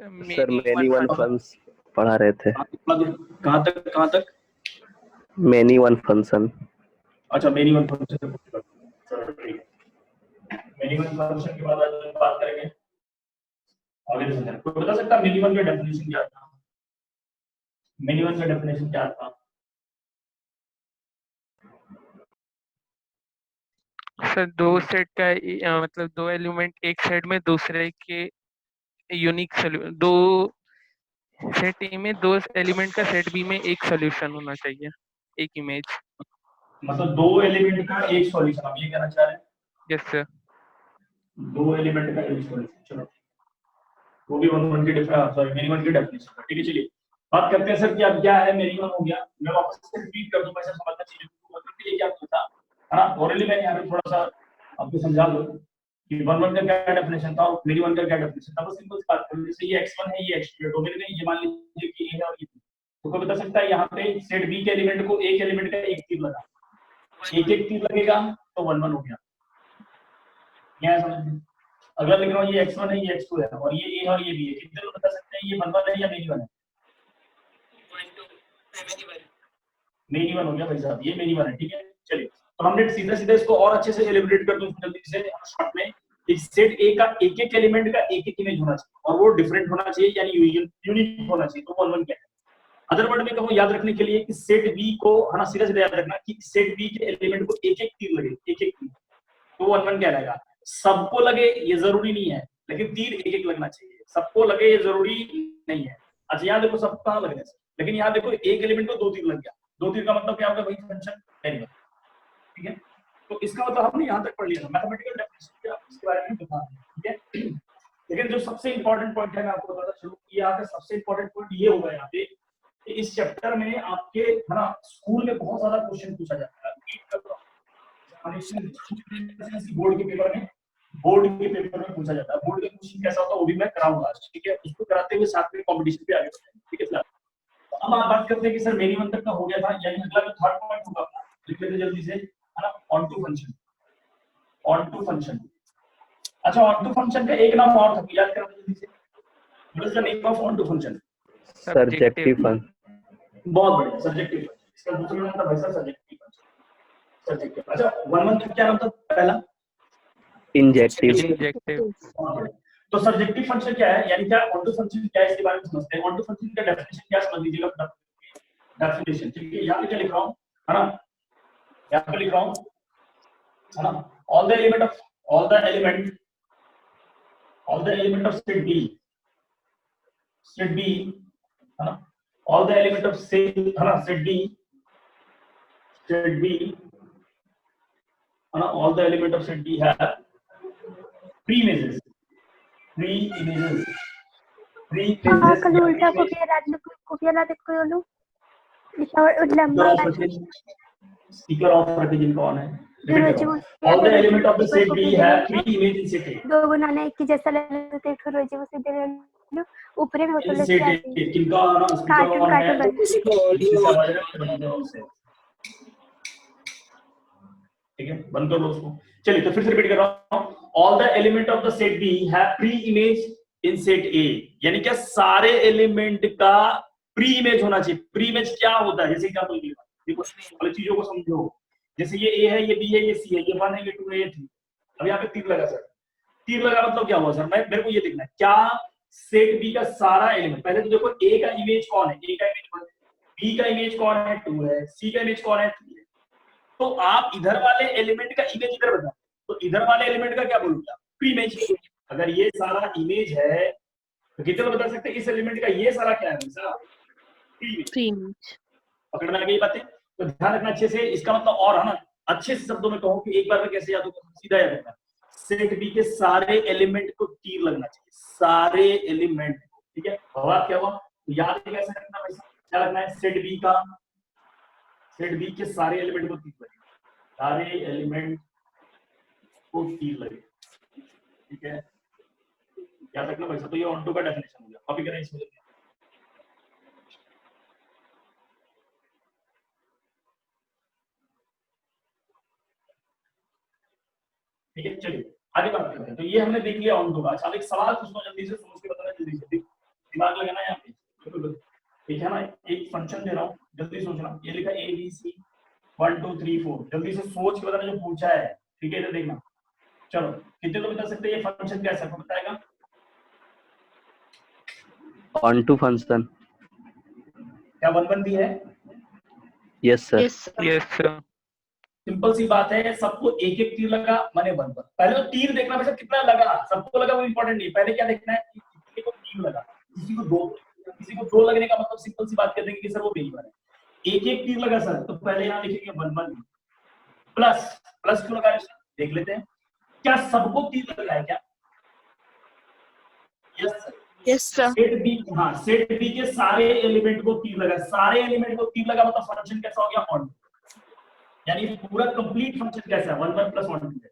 Sir many many one one function पढ़ा रहे थे। कहाँ तक? Many one function. अच्छा, मेनी वन फंक्शन। चलो ठीक है, मेनी वन फंक्शन के बाद आज हम बात करेंगे आगे समझना। कोई बता सकता है मेनी वन का डेफिनेशन क्या था? मेनी वन का डेफिनेशन क्या था? सर दो सेट का मतलब दो एलिमेंट एक सेट में दूसरे के यूनिक दो सेट ए में दो एलिमेंट का सेट बी में एक सोल्यूशन होना चाहिए, एक इमेज। मतलब दो एलिमेंट का एक सॉल्यूशन, आप ये कहना चाह रहे हैं? Yes sir. दो एलिमेंट का एक सॉल्यूशन, चलो वो भी वन की मेनी वन की डेफिनेशन। ठीक है, चलिए बात करते हैं सर कि अब क्या है मेनी वन हो गया। मैं वापस से रिपीट कर दूं, मैं समझना चीजों को मतलब के लिए क्या था, है ना। ऑलरेडी मैंने यहाँ पे थोड़ा सा आपको समझा दो कि वन वन का क्या डेफिनेशन था और मेनी वन का क्या डेफिनेशन था। बस सिंपल सी बात करें, जैसे ये x1 है, ये x2 है, डोमेन में ये मान लीजिए कि a है और ये b। तो कोई बता सकता है यहाँ पे सेट b के एलिमेंट को एक एलिमेंट का एक तीर लगा, एक एक तीर लगेगा तो वन वन हो गया। क्या समझ में? अगर लिख रहा हूँ ये x1 है, ये x2 है और ये a और ये b है, कितने लोग बता सकते हैं ये वन वन है या मेनी वन है? मेनी वन हो गया भाई साहब, ये मेनी वन है। ठीक है, चलिए तो हमने सीधा सीधा इसको और अच्छे से एलिमिनेट कर दूं जल्दी से शॉर्ट में। इस सेट ए का एक एक एलिमेंट का एक एक इमेज होना चाहिए और वो डिफरेंट होना चाहिए, यानी यूनिक होना चाहिए। तो वन वन क्या है? अदर वर्ड में कहूं याद रखने के लिए कि सेट बी को, है ना, सीधा सीधा याद रखना कि सेट बी के एलिमेंट को एक एक तीर लगे, एक एक तीर, तो वन वन क्या रहेगा? सबको लगे ये जरूरी नहीं है, लेकिन तीर एक एक लगना चाहिए। सबको लगे ये जरूरी नहीं है। अच्छा यहाँ देखो सबको कहाँ लगने से, लेकिन यहाँ देखो एक एलिमेंट को दो तीर लग गया। दो तीर का मतलब क्या होगा भाई? Function variable. ठीक है, तो इसका मतलब हमने यहाँ तक पढ़ लिया था मैथमेटिकल डेफिनेशन के, इसके बारे में बता दें। ठीक है, लेकिन जो सबसे इंपॉर्टेंट पॉइंट है मैं आपको बताता चलूं कि यहाँ पे सबसे इंपॉर्टेंट पॉइंट ये होगा यहाँ पे कि इस चैप्टर में आपके, है ना, स्कूल में बहुत ज्यादा क्वेश्चन पूछा जाता है। बोर्ड के पेपर में, पूछा जाता है। बोर्ड के क्वेश्चन कैसा होता है वो भी मैं कराऊंगा। ठीक है, उसको कराते हुए साथ में कंपटीशन पे आगे बढ़ेंगे। ठीक है, तो अब आप बात करते हैं कि सर मेनी वन तक का हो गया था, यानी अगला जो थर्ड पॉइंट होगा अपना, लिख लेते जल्दी से, है ना, onto function. Onto function, अच्छा ऑन टू फंक्शन का एक नाम और था, याद करो जल्दी से। What is the name of onto function? Subjective function. बहुत बढ़िया, सब्जेक्टिव फंक्शन। इसका दूसरा नाम था भाई साहब सब्जेक्टिव फंक्शन। सब्जेक्टिव। अच्छा वन वन क्या नाम था पहला? इंजेक्टिव। तो सब्जेक्टिव फंक्शन क्या है, यानी क्या ऑन टू फंक्शन क्या है, इसके बारे में समझते हैं। ऑन टू फंक्शन का डेफिनेशन क्या समझ लीजिएगा, डेफिनेशन। ठीक है, यहाँ पे क्या लिख रहा हूँ, है ना, यहाँ पे लिख रहा हूँ, है ना, all the element of set B, है ना, all the element of set, है ना, सेट बी, है ना, all the element of set B have preimages, कल उल्टा कॉपी देखो लो लंबा स्पीकर ऑफ रखे जिनको ऑन है। All the element of the set B have preimage in set A. दो गुना ने एक की जैसा लेते हैं, फिर रोजी वो सीधे ले लो ऊपर में होटल इन लेके सेट आते ए किनका ना स्पीकर ऑन है, ठीक है, बंद कर लो उसको। चलिए तो फिर से रिपीट कर रहा हूं, all the element of the set B have preimage in set A, यानी क्या सारे एलिमेंट का प्री इमेज होना चाहिए। प्री इमेज क्या होता है? जैसे एग्जांपल के लिए देखो, वाली चीजों को समझो। जैसे ये ए है, ये बी है, ये सी है, ये 1 है, ये 2 है, ये 3। अब यहाँ पे तीर लगा सर, तीर लगा मतलब क्या हुआ सर? मेरे को ये देखना है क्या सेट बी का सारा एलिमेंट, पहले तो देखो ए का इमेज कौन है, ए का इमेज 1 है, बी का इमेज कौन है 2 है, सी का इमेज कौन है 3 है। तो आप इधर वाले एलिमेंट का इमेज इधर बता, तो इधर वाले एलिमेंट का क्या बोलोगे आप? Pre image. अगर ये सारा इमेज है तो कितने लोग बता सकते हैं इस एलिमेंट का ये सारा क्या है? Pre image. पकड़ना लगी बातें, तो ध्यान रखना अच्छे से। इसका मतलब और, है ना, अच्छे से शब्दों में कहूं कि एक बार में कैसे याद होगा, सीधा याद रखना, सेट बी के सारे एलिमेंट को तीर लगना चाहिए, सारे एलिमेंट। ठीक है, बात क्या हुआ तो याद कैसे रखना भाई, क्या रखना है? सेट बी के सारे एलिमेंट को तीर लगे, सारे एलिमेंट को तीर लगे। ठीक है, याद रखना भाई साहब। तो ये ऑन टू का डेफिनेशन हो गया, कॉपी करें इसमें। ठीक है, चलिए आगे बात करते हैं। तो ये हमने देख लिया ऑन टू का। अच्छा अब एक सवाल पूछना जल्दी से, समझ के बताना जल्दी से। दिमाग लगाना है यहाँ पे। ठीक है ना, एक फंक्शन दे रहा हूँ, जल्दी सोचना। ये लिखा ए बी सी 1 2 3 4, जल्दी से सोच के बताना जो पूछा है। ठीक है, इधर देखना। चलो कितने लोग बता सकते हैं ये फंक्शन कैसा है, बताएगा? Onto function. क्या 1 1 भी है? Yes sir. Yes sir. Simple सी बात है, सबको एक एक तीर लगा माने 1 1। पहले तो तीर देखना वैसे कितना लगा, सबको लगा वो इंपॉर्टेंट नहीं, पहले क्या देखना है कि किसी को तीर लगा, किसी को 2, किसी को 2 लगने का मतलब सिंपल सी बात कर देंगे कि सर वो बेईमान है। एक एक तीर लगा सर, तो पहले यहाँ लिखेंगे 1 1 प्लस, प्लस क्यों लगा सर देख लेते हैं। क्या सबको तीर लगा है क्या? Yes sir. Yes sir. Set B, हाँ सेट बी के सारे एलिमेंट को तीर लगा, सारे एलिमेंट को तीर लगा मतलब फंक्शन कैसा हो गया? ऑन, यानी पूरा कंप्लीट फंक्शन कैसा है? 1 1 प्लस 1 2।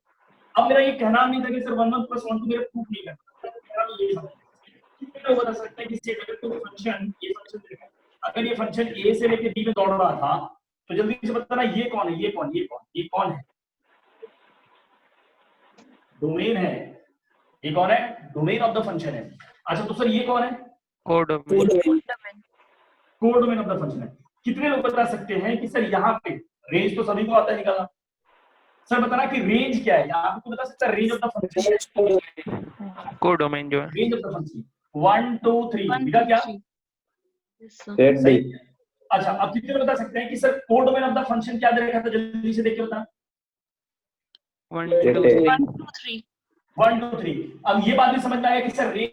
अब मेरा ये कहना नहीं था कि सर 1 1 प्लस 1 2 मेरा प्रूफ नहीं करता, कितने लोग बता सकते हैं कि सेट अगर कोई फंक्शन, ये फंक्शन देखा, अगर ये फंक्शन ए से लेके बी में दौड़ रहा था तो जल्दी से बताना ये कौन है, ये कौन, ये कौन, ये कौन है? डोमेन है। ये कौन है? डोमेन ऑफ द फंक्शन है। अच्छा तो सर ये कौन है? Codomain. Codomain of the function है। कितने लोग बता सकते हैं कि सर यहाँ पे रेंज तो सभी को आता है निकालना, सर बताना कि रेंज क्या है? आपको बता सकता है range of the function, codomain जो है रेंज ऑफ द फंक्शन 1 2 3 लिखा क्या? Set B. अच्छा अब कितने लोग बता सकते हैं कि sir codomain of the function क्या दे रखा था? जल्दी से देख के बता। 1 सेट 2 ए। 1 2 3। 1 2 3। अब ये बात भी समझ में आया कि सर रेंज,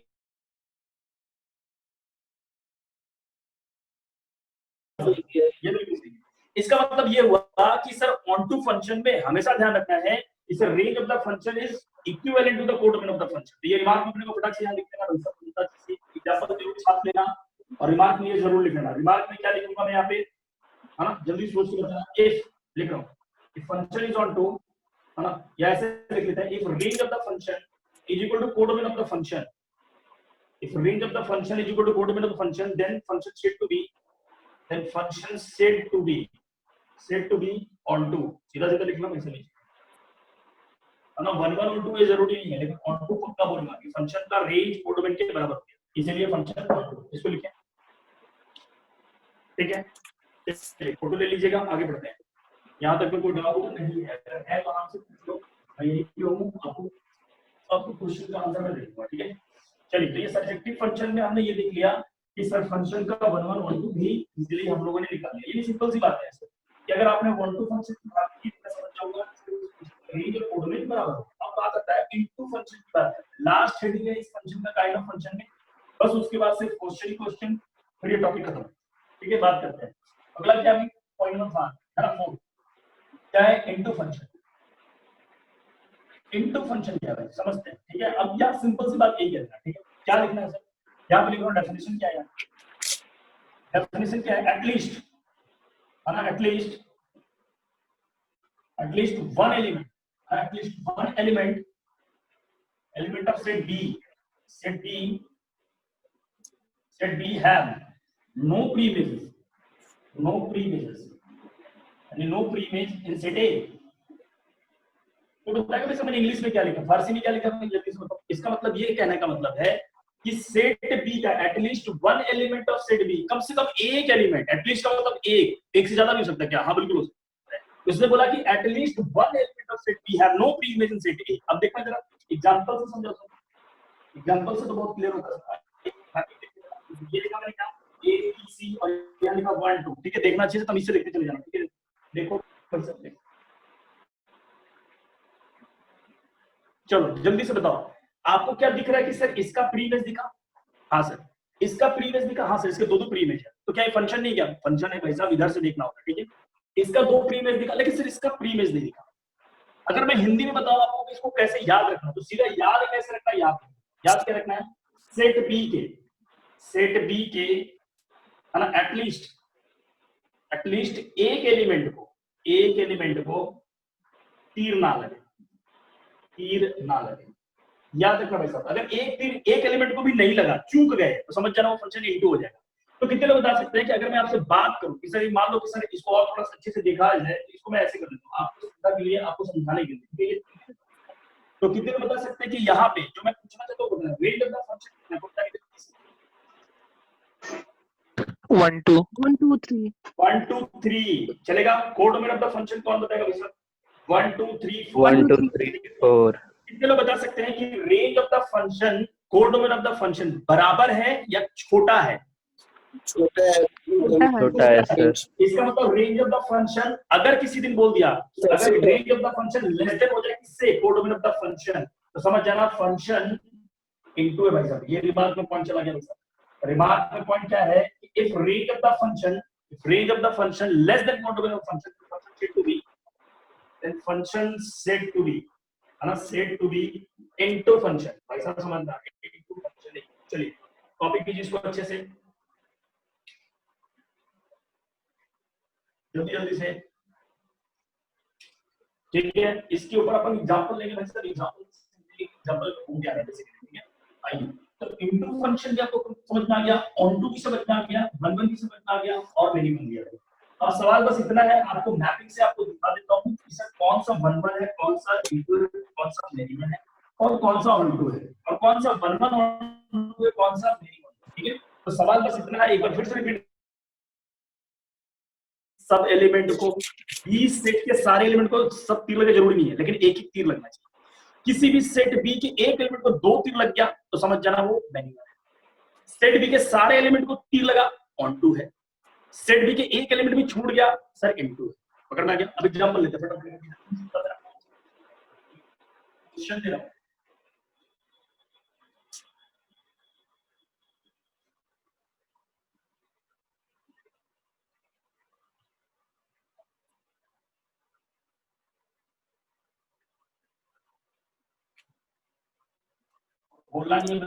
ये बिल्कुल सही है। इसका मतलब ये हुआ कि सर ऑन टू फंक्शन में हमेशा ध्यान रखना है कि sir range of the function is equivalent to the codomain of the function. तो ये रिमार्क में अपने को फटाक से यहां लिख देना, एग्जांपल जरूर छाप लेना और रिमार्क में ये जरूर लिख लेना। रिमार्क में क्या लिखूंगा मैं यहाँ पे, है ना, जल्दी सोच के बताना। इफ लिख रहा हूँ, if function is onto, है ना, या ऐसे लिख लेते हैं, if range of the function is equal to codomain of the function, if range of the function is equal to codomain of the function, then function said to be, then function said to be on to। सीधा सीधा लिखना वैसे नहीं है ना, 1 1 और 2 ये जरूरी नहीं है, लेकिन on to पक्का बोलना कि फंक्शन का रेंज कोडोमेन के बराबर है, इसीलिए फंक्शन on to, इसको लिखें। ठीक है, चलिए फोटो ले लीजिएगा, आगे बढ़ते हैं। यहाँ तक में कोई डाउट नहीं है, अगर है तो आपसे पूछ लो, मैं यही क्यों हूँ, आपको क्वेश्चन का आंसर मैं दे दूंगा। ठीक है, चलिए तो ये सब्जेक्टिव फंक्शन में हमने ये देख लिया कि सर फंक्शन का 1 1 1 2 भी इजीली हम लोगों ने निकाल लिया। ये सिंपल सी बात है सर कि अगर आपने 1 2 फंक्शन की बात की तो समझ जाऊंगा रेंज और कोडोमेन बराबर हो। अब बात आता है इनटू फंक्शन की बात है, लास्ट हेडिंग है इस फंक्शन का, काइंड ऑफ फंक्शन में, बस उसके बाद सिर्फ क्वेश्चन फिर ये टॉपिक खत्म। ठीक है, बात करते हैं अगला क्या है, पॉइंट नंबर 5 है ना, 4 क्या है? Into function. इनटू फंक्शन क्या है समझते हैं। ठीक है, अब यार सिंपल सी बात यही है। ठीक है, क्या लिखना है सर? यहाँ पे लिख रहा हूँ डेफिनेशन क्या है, डेफिनेशन क्या है? एटलीस्ट, है ना, at least one element, at least one element of set B have no preimages यानी नो प्रीइमेज इन सेट ए। तो बताएगा वैसे मैंने इंग्लिश में क्या लिखा, फारसी में क्या लिखा, मैं जल्दी से बताऊं। इसका मतलब ये कहने का मतलब है कि सेट बी का at least one element of set B, कम से कम एक एलिमेंट, एटलीस्ट का मतलब एक से ज्यादा नहीं हो सकता क्या? हाँ बिल्कुल हो सकता है। उसने बोला कि at least one element of set B have no preimage in set A. अब देखना जरा एग्जांपल से समझो, एग्जांपल से तो बहुत क्लियर होता है। ये लिखा मैंने क्या, ए बी सी और यहां लिखा 1 2। ठीक है, देखना अच्छे से, तमीज से देखते चले जाना। ठीक है, देखो कर सकते हैं। चलो जल्दी से बताओ, आपको क्या दिख रहा है कि सर इसका प्रीइमेज दिखा? हाँ सर, इसका प्रीइमेज दिखा? हाँ सर, इसके दो प्रीइमेज है। तो क्या ये फंक्शन नहीं? क्या फंक्शन है भाई साहब, इधर से देखना होगा। ठीक है, इसका 2 प्रीइमेज दिखा, लेकिन सर इसका प्रीइमेज नहीं दिखा। अगर मैं हिंदी में बताऊं आपको कि इसको कैसे याद रखना, तो सीधा याद कैसे रखना है? याद क्या रखना है? सेट बी के, है ना, एटलीस्ट एक एलिमेंट को तीर ना लगे, याद रखना भाई साहब। अगर एक तीर एक एलिमेंट को भी नहीं लगा, चूक गए, तो समझ जाना वो फंक्शन इनटू हो जाएगा। तो कितने लोग बता सकते हैं कि अगर मैं आपसे बात करूं कि सर मान लो कि सर इसको और थोड़ा अच्छे से देखा जाए, तो इसको मैं ऐसे कर देता हूं आपको सुविधा के लिए, आपको समझाने के लिए। तो कितने लोग बता सकते हैं कि यहाँ पे जो मैं पूछना चाहता हूँ, रेंज ऑफ द फंक्शन, 1 2 1 2 3 1 2 3 चलेगा। कोडोमेन ऑफ द फंक्शन कौन बताएगा भाई साहब? 1 2 3 4 1 2 3 4 कितने लोग बता सकते हैं कि range of the function codomain of the function बराबर है या छोटा है? छोटा है छोटा है सर। इसका मतलब रेंज ऑफ द फंक्शन अगर किसी दिन बोल दिया अगर range of the function less then हो जाए किससे? कोडोमेन ऑफ द फंक्शन, तो समझ जाना फंक्शन इनटू है भाई साहब। ये रिमार्क में पॉइंट चला गया भाई साहब। रिमार्क में पॉइंट क्या है? If range of the function less than codomain of function, function said to be, then function said to be है ना, said to be into function. भाई साहब समझना इनटू फंक्शन। चलिए कॉपी कीजिए इसको अच्छे से, जल्दी जल्दी से, ठीक है। इसके ऊपर अपन एग्जांपल लेंगे भाई साहब। एग्जांपल हो गया है बेसिकली, ठीक है। आइए, तो इनटू फंक्शन क्या आपको समझ में आ गया, ऑन टू भी समझ में आ गया, वन वन भी समझ में आ गया और मेनी बन गया। अब सवाल बस इतना है, आपको मैपिंग से आपको दिखा देता हूं कि सर कौन सा वन वन है, कौन सा इनटू है, कौन सा मेनी वन है और कौन सा ऑन टू है, और कौन सा वन वन ऑन टू है, कौन सा मेनी वन, ठीक है। तो सवाल बस इतना है, एक बार फिर से रिपीट। सब एलिमेंट को, बी सेट के सारे एलिमेंट को सब तीर लगे जरूरी नहीं है, लेकिन एक एक तीर लगना चाहिए। किसी भी सेट बी के एक एलिमेंट को दो तीर लग गया तो समझ जाना वो मेनी वन है। सेट बी के सारे एलिमेंट को तीर लगा, ऑन टू है। सेट बी के एक एलिमेंट भी छूट गया, सर इनटू है। पकड़ में आ गया। अब एग्जांपल लेते हैं, क्वेश्चन दे रहा हूं। बोलना नहीं है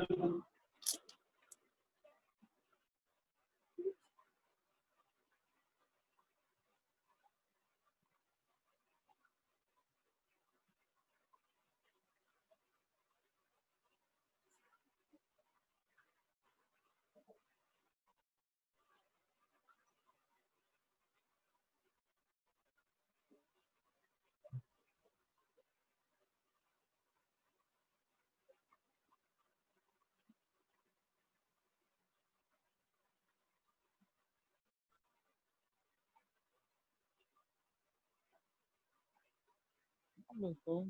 बिल्कुल।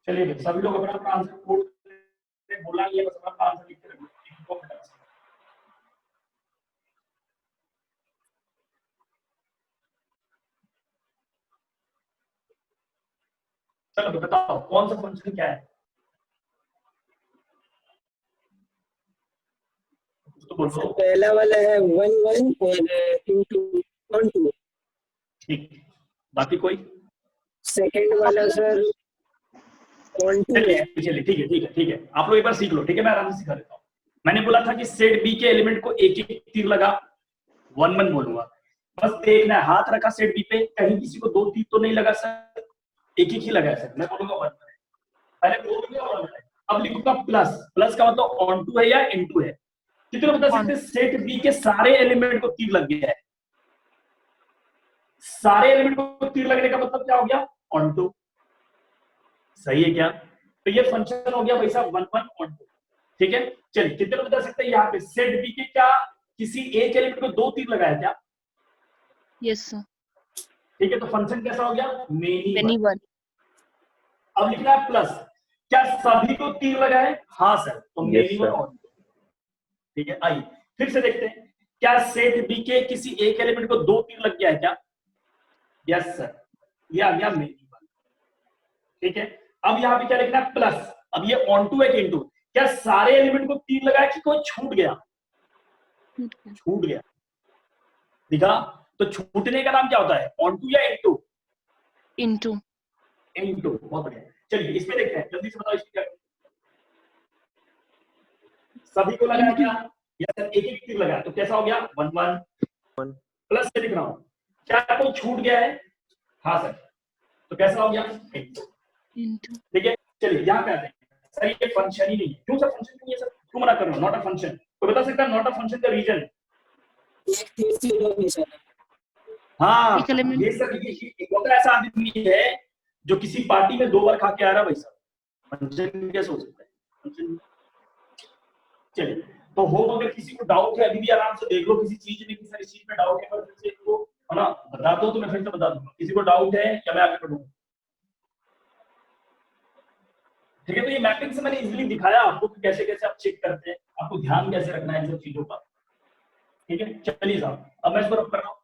चलिए सभी लोग अपना अपना आंसर कोड बोला नहीं है, बस अपना आंसर लिख के रखिए। चलो तो बताओ कौन सा फंक्शन क्या है, तो बोलो। पहला वाला है 1 1 और इनटू 1 2। ठीक, बाकी कोई? सेकंड वाला सर 1 2 है। चलिए ठीक है, आप लोग एक बार सीख लो, ठीक है। मैं आराम से सिखा देता हूँ। मैंने बोला था कि सेट बी के एलिमेंट को एक एक तीर लगा, वन वन बोलूंगा। बस देखना है, हाथ रखा सेट बी पे, कहीं किसी को दो तीर तो नहीं लगा सर, एक ही लगा है सर। मैं बोलूंगा वन वन है, पहले बोलूंगा वन वन है। अब लिखूंगा प्लस, प्लस का मतलब ऑन टू है या इन टू है। कितने बता सकते हैं सेट बी के सारे एलिमेंट को तीर लग गया है? सारे एलिमेंट को तीर लगने का मतलब क्या हो गया? Onto. सही है क्या? तो ये फंक्शन हो गया भाई साहब 1 1 ऑन टू, ठीक है। चलिए कितने लोग बता सकते हैं यहाँ पे सेट बी के क्या किसी एक एलिमेंट को दो तीर लगाया क्या? यस सर ठीक है, तो फंक्शन कैसा हो गया? Many one. अब लिखना है प्लस, क्या सभी को तीर लगा है? हाँ सर, तो मेनी वन ऑन टू, ठीक है। आइए फिर से देखते हैं, क्या सेट बी के किसी एक एलिमेंट को दो तीर लग गया है क्या? यस सर, ये आ गया मेनी वन, ठीक है। अब यहाँ पे क्या लिखना है? प्लस। अब ये ऑन टू है कि इनटू? क्या सारे एलिमेंट को तीर लगाया कि कोई छूट गया? छूट गया, दिखा? तो छूटने का नाम क्या होता है? ऑन टू या इनटू? इनटू। इनटू, बहुत बढ़िया। चलिए इसमें देखते हैं, जल्दी से बताओ इसमें क्या। सभी को लगाया क्या? या सर एक एक तीर लगाया, तो कैसा हो गया? 1 1 प्लस से लिख रहा हूं, क्या कोई छूट गया है? हाँ सर, तो कैसा हो गया? इनटू। ठीक है। चलिए यहाँ पे आते हैं, सर ये फंक्शन ही नहीं है। क्यों सर फंक्शन नहीं है सर? क्यों मना कर रहा हूं? Not a function. तो बता सकता है नॉट अ फंक्शन का रीजन? एक तीर से दो निशाना। हाँ, एक element- ये सब एक होता है ऐसा आदमी है जो किसी पार्टी में 2 बार खा के आ रहा है, भाई साहब फंक्शन कैसे हो सकता है? फंक्शन चलिए, तो हो अगर किसी को डाउट है अभी भी आराम से देख लो, किसी चीज में किसी चीज में डाउट है फिर से इसको है ना बता दो, तो मैं फिर से बता दूंगा। किसी को डाउट है या मैं आगे बढ़ूं? ठीक है, तो ये मैपिंग से मैंने इजीली दिखाया आपको कि कैसे कैसे आप चेक करते हैं, आपको ध्यान कैसे रखना है इन सब चीजों का। ठीक है, चलिए साहब अब मैं इसको रब कर रहा हूं।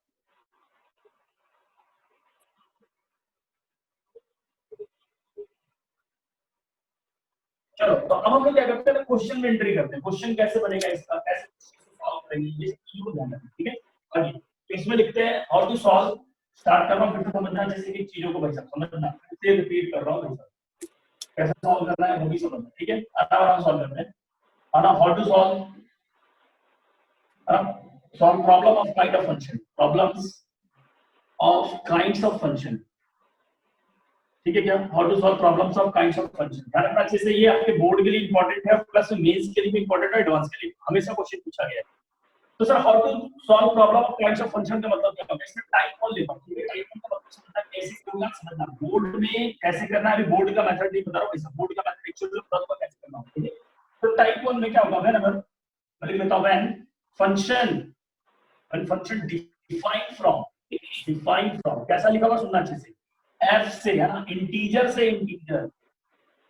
चलो, तो अब हम लोग क्या करते हैं, क्वेश्चन में एंट्री करते हैं। क्वेश्चन कैसे बनेगा इसका, कैसे सॉल्व करेंगे, ये चीजों को ध्यान रखना। ठीक है, आगे तो इसमें लिखते हैं हाउ टू सॉल्व। स्टार्ट कर रहा हूं, फिर से समझना, जैसे कि चीजों को भाई साहब समझना, फिर से रिपीट कर रहा हूं भाई साहब, कैसे सॉल्व करना है वो भी समझना। ठीक है, आराम सॉल्व करते हैं। आना how to solve, solve problem of kind of function, problems of kinds of function. ठीक है क्या, how to solve problems of kinds of function. ध्यान रखना अच्छे से, ये आपके बोर्ड के लिए इंपॉर्टेंट है, प्लस मेंस के लिए भी इंपॉर्टेंट है, एडवांस के लिए हमेशा क्वेश्चन पूछा गया है। तो sir how to solve problem of kinds of function का मतलब क्या होगा? इसमें टाइप कौन लेता है? टाइप का मतलब समझना, कैसे करना समझना, बोर्ड में कैसे करना है। अभी बोर्ड का मेथड नहीं बता रहा हूं, ऐसा बोर्ड का मेथड एक्चुअली बता दूंगा कैसे करना है। ठीक है, तो टाइप 1 में क्या होगा? व्हेनेवर मैं लिख लेता हूं, व्हेन फंक्शन डिफाइन फ्रॉम कैसा लिखा हुआ सुनना अच्छे से, f से है ना, इंटीजर से इंटीजर।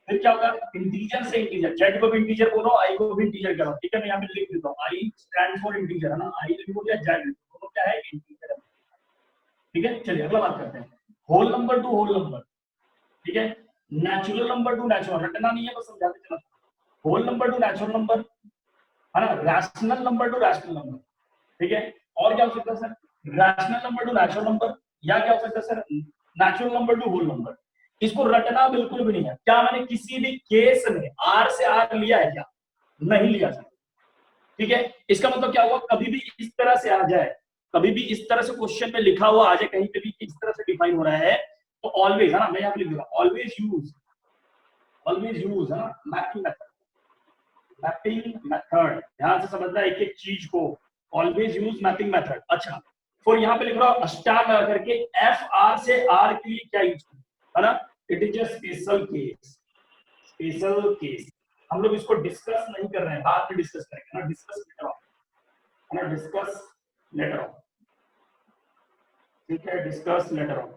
फिर क्या होगा? इंटीजर से इंटीजर, z को भी इंटीजर बोलो, i को भी इंटीजर करो। ठीक है, मैं यहां पे लिख देता हूं, i स्टैंड फॉर इंटीजर है ना, i लिखो या z लिखो, तो क्या है? इंटीजर है। ठीक है, चलिए अगला बात करते हैं, whole number to whole number. ठीक है, नेचुरल नंबर टू नेचुरल, रटना नहीं है, बस समझाते चला। Whole number to natural number है ना, rational number to rational number. ठीक है, और क्या हो सकता है sir? Rational number to natural number, या क्या हो सकता है sir? Natural number to whole number. इसको रटना बिल्कुल भी नहीं है। क्या मैंने किसी भी केस में r से r लिया है क्या? नहीं लिया सर। ठीक है, इसका मतलब क्या हुआ? कभी भी इस तरह से आ जाए, कभी भी इस तरह से क्वेश्चन में लिखा हुआ आ जाए कहीं पे भी इस तरह से डिफाइन हो रहा है, तो ऑलवेज है ना, मैं यहां पे लिख दूंगा, ऑलवेज यूज है ना मैपिंग मेथड। ध्यान से समझना एक एक चीज को, ऑलवेज यूज मैपिंग मेथड। अच्छा, फिर यहाँ पे लिख रहा हूं स्टार लगा करके, एफ आर से आर के लिए क्या यूज है ना, it is a special case. हम लोग इसको डिस्कस नहीं कर रहे हैं, बाद में डिस्कस करेंगे ना, डिस्कस लेटर ऑन। ठीक है, डिस्कस लेटर ऑन।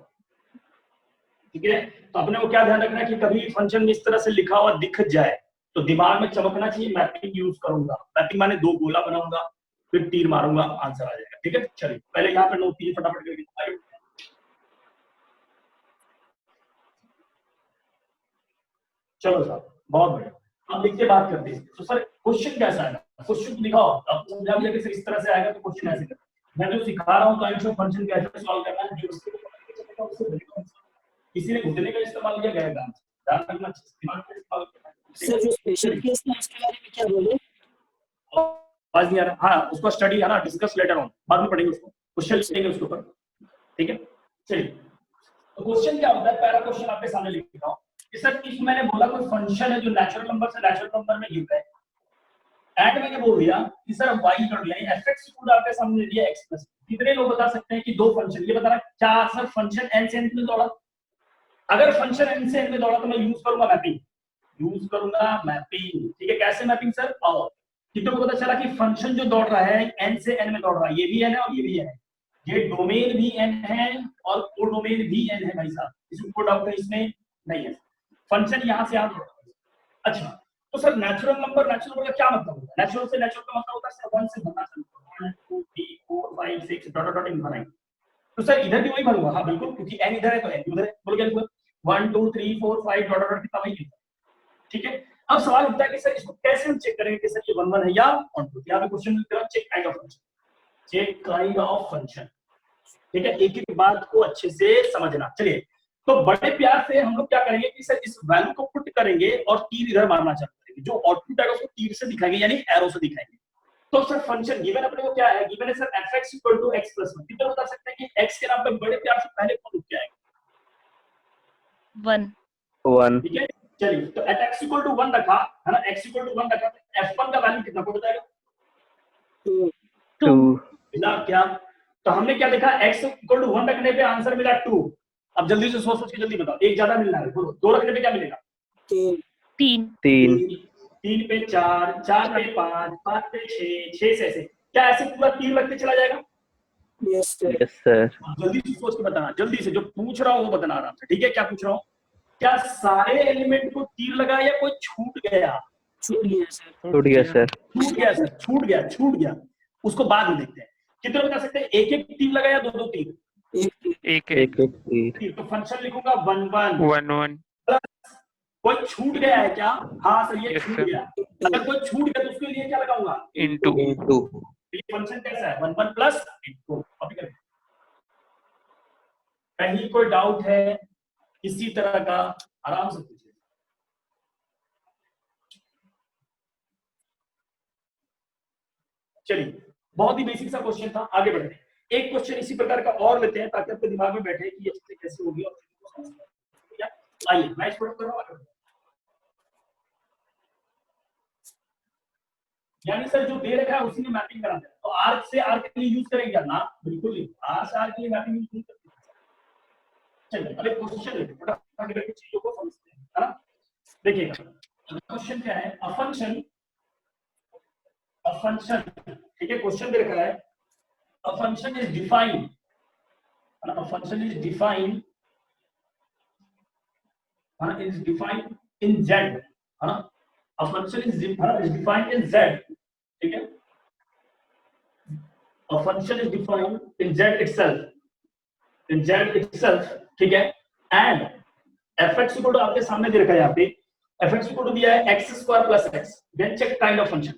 ठीक है, तो अपने को क्या ध्यान रखना है कि कभी फंक्शन में इस तरह से लिखा हुआ दिख जाए तो दिमाग में चमकना चाहिए, मैपिंग यूज करूंगा। मैपिंग माने 2 गोला बनाऊंगा, फिर तीर मारूंगा, आंसर आ जाएगा। ठीक है, चलिए पहले यहाँ पे नोट कीजिए फटाफट करके। चलो साहब, बहुत बढ़िया। अब देखिए बात करते हैं, तो सर क्वेश्चन कैसा आएगा? क्वेश्चन लिखा हो आपको समझा दिया कि इस तरह से आएगा, तो क्वेश्चन ऐसे करना। मैं जो सिखा रहा हूँ काइंड्स ऑफ फंक्शन कैसे सॉल्व करना है, जो उसको पता चलेगा किसी ने घुटने का इस्तेमाल किया गया, ध्यान रखना, दिमाग का इस्तेमाल करना। सर जो स्पेशल केस था उसके बारे में क्या बोले? आवाज नहीं आ रहा? हाँ, उसको स्टडी है ना, डिस्कस लेटर ऑन, बाद में पढ़ेंगे उसको, क्वेश्चन लिखेंगे उसके ऊपर। ठीक है, चलिए तो क्वेश्चन क्या होता है, पहला क्वेश्चन आपके सामने लिख रहा हूँ कि सर इफ मैंने बोला कोई फंक्शन है जो नेचुरल नंबर से नेचुरल नंबर में गिव है, एंड मैंने बोल दिया कि सर y कर लिया, fx को आपके सामने दिया x प्लस। कितने लोग बता सकते हैं कि 2 फंक्शन, ये बता रहा क्या सर फंक्शन n से n में दौड़ा? अगर फंक्शन n से n में दौड़ा तो मैं यूज करूंगा मैपिंग। ठीक है, कैसे मैपिंग सर? और कितने को पता चला कि फंक्शन जो दौड़ रहा है n से n में दौड़ रहा है, ये भी n है और ये भी n है, ये डोमेन भी n है और कोडोमेन भी n है भाई साहब, इसमें कोई डाउट है इसमें नहीं है। फंक्शन यहां से यहां दौड़ रहा है। अच्छा, तो सर नेचुरल नंबर का क्या मतलब होता है? नेचुरल से नेचुरल का मतलब होता है सर 1 से भरना, 1 2 3 4 5 6 डॉट डॉट इनफाइनाइट। तो सर इधर भी वही भरूंगा, हाँ बिल्कुल, क्योंकि n इधर है तो n उधर है। बोलो क्या लिखूंगा? 1 2 3 4 5 डॉट डॉट कितना वही लिखूंगा। ठीक है, अब सवाल उठता है कि सर इसको कैसे हम चेक करेंगे कि सर ये 1 1 है या 1 2। यहाँ पे क्वेश्चन लिख रहा हूं, चेक काइंड ऑफ फंक्शन। ठीक है, एक एक बात को अच्छे से समझना। चलिए, तो बड़े प्यार से हम लोग क्या करेंगे कि सर इस वैल्यू को पुट करेंगे और तीर इधर मारना चालू करेंगे, जो आउटपुट आएगा उसको तीर से दिखाएंगे, यानी एरो से दिखाएंगे। तो सर फंक्शन गिवन अपने को क्या है? गिवन है सर fx = x + 1। कितना बता सकते हैं कि x के नाम पे बड़े प्यार से पहले कौन लिख के आएगा? 1 ठीक है, चलिए तो at x = 1 रखा है ना, x = 1 रखा, तो f1 का वैल्यू कितना को बताएगा? 2 2 मिला क्या? तो हमने क्या देखा, x इक्वल टू 1 रखने पे आंसर मिला 2। अब जल्दी से सोच के जल्दी बताओ, एक ज्यादा मिलना है, बोलो 2 रखने पे क्या मिलेगा? 3 3 3 पे 4, 4 पे 5, 5 पे 6, 6 से ऐसे क्या ऐसे पूरा 3 लगते चला जाएगा? Yes sir. Yes sir. जल्दी से सोच के बताना, जल्दी से, जो पूछ रहा हूँ वो बताना आराम से, ठीक है? क्या पूछ रहा हूँ? क्या सारे एलिमेंट को तीर लगा या कोई छूट गया? छूट गया सर। छूट गया सर। छूट गया सर, छूट गया, उसको बाद में देखते हैं। कितने बता सकते हैं? एक एक तीर लगा या दो दो तीर? एक एक तीर। तो फंक्शन लिखूंगा 1 1 1 1 कोई छूट गया है क्या? हाँ सर, ये Yes, छूट sir. गया। अगर कोई छूट गया तो उसके लिए क्या लगाऊंगा? into into. ये फंक्शन कैसा है? 1 1 प्लस इनटू। कॉपी करें। कहीं कोई डाउट है किसी तरह का? आराम से पूछिए। चलिए, बहुत ही बेसिक सा क्वेश्चन था, आगे बढ़ते हैं। एक क्वेश्चन इसी प्रकार का और लेते हैं ताकि आपके दिमाग में बैठे कि ये चीजें कैसे होगी और चीजों को समझना है। ठीक है? आइए मैं इसको कर रहा हूं, आगे बढ़ते हैं। यानी सर जो दे रखा है उसी में मैपिंग कराना है, तो आर्क से आर्क के लिए यूज करेंगे ना? बिल्कुल नहीं, आर्क से आर्क के लिए मैपिंग यूज नहीं करते। चलिए अगले क्वेश्चन लेते हैं, फटाफट करके चीजों को समझते हैं, है ना? देखिएगा क्वेश्चन क्या है, अ फंक्शन, ठीक है? क्वेश्चन दे रखा है a function is defined, a function is defined, is defined in z, है ना? A function is defined in z, ठीक है? A function is defined in z itself, ठीक है? And fx इक्वल टू आपके सामने दे रखा है, यहाँ पे fx इक्वल टू दिया है x square plus x, then check kind of function,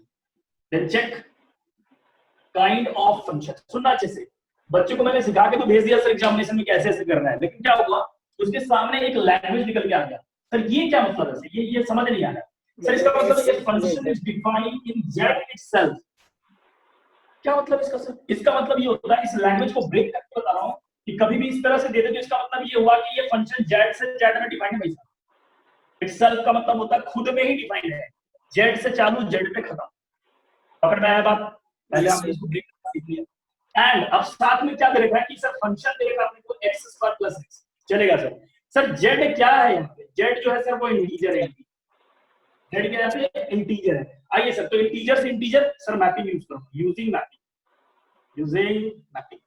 सुनना अच्छे से, बच्चे को मैंने सिखा के तो भेज दिया सर एग्जामिनेशन में कैसे ऐसे करना है, लेकिन क्या हुआ उसके सामने एक लैंग्वेज निकल के आ गया, सर ये क्या मतलब है? ये समझ नहीं आ रहा सर। इसका मतलब ये function is defined in z itself, क्या मतलब इसका सर? इसका मतलब ये होता है, इस लैंग्वेज को ब्रेक करके बता रहा हूं कि कभी भी इस तरह से दे दे तो इसका मतलब ये हुआ कि ये फंक्शन z से z में डिफाइंड है भाई साहब। itself का मतलब होता है खुद में ही डिफाइंड है, z से चालू z पे खत्म। पकड़ में आया बात? पहले हमने इसको ब्रेक सीख लिया। एंड अब साथ में क्या दे रखा है कि सर फंक्शन दे रखा है अपने को x स्क्वायर प्लस x, चलेगा सर? सर z क्या है यहाँ पे? z जो है सर वो इंटीजर है, z क्या है? इंटीजर है। आइए सर, तो इंटीजर से इंटीजर सर मैपिंग यूज करो, यूजिंग मैपिंग,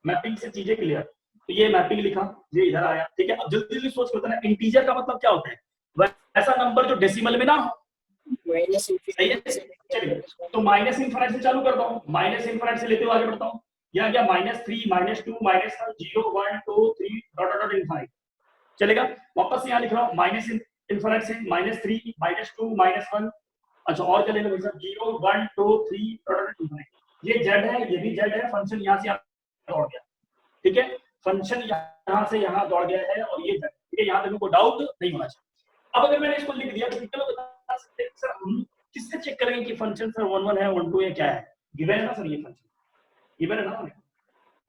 मैपिंग से चीजें क्लियर। तो ये मैपिंग लिखा, ये इधर आया, ठीक है? अब जल्दी जल्दी सोच के बताना, इंटीजर का मतलब क्या होता है? वैसा नंबर जो डेसिमल में ना हो, सही है? चलिए तो माइनस इनफिनिटी से चालू करता हूँ, माइनस इनफिनिटी से लेते हुए आगे बढ़ता हूँ। यहाँ क्या -3 -2 -1 0 1 2 3 डॉट डॉट इनफिनिटी, चलेगा? वापस यहाँ लिख रहा हूँ माइनस इनफिनिटी से -3 -2 -1, अच्छा और क्या लेना भाई साहब? 0 1 2 3 डॉट डॉट इनफिनिटी। ये z है, ये भी z है, फंक्शन यहाँ से यहाँ दौड़ गया, ठीक है? फंक्शन यहाँ से यहाँ दौड़ गया है और ये z, ठीक है? यहाँ तक कोई डाउट नहीं होना चाहिए। अब अगर मैंने इसको लिख दिया तो कितने लोग बता सकते हैं सर हम किससे चेक करेंगे कि फंक्शन सर 1 1 है 1 2 है क्या है? गिवन है ना सर, ये फंक्शन गिवन है ना,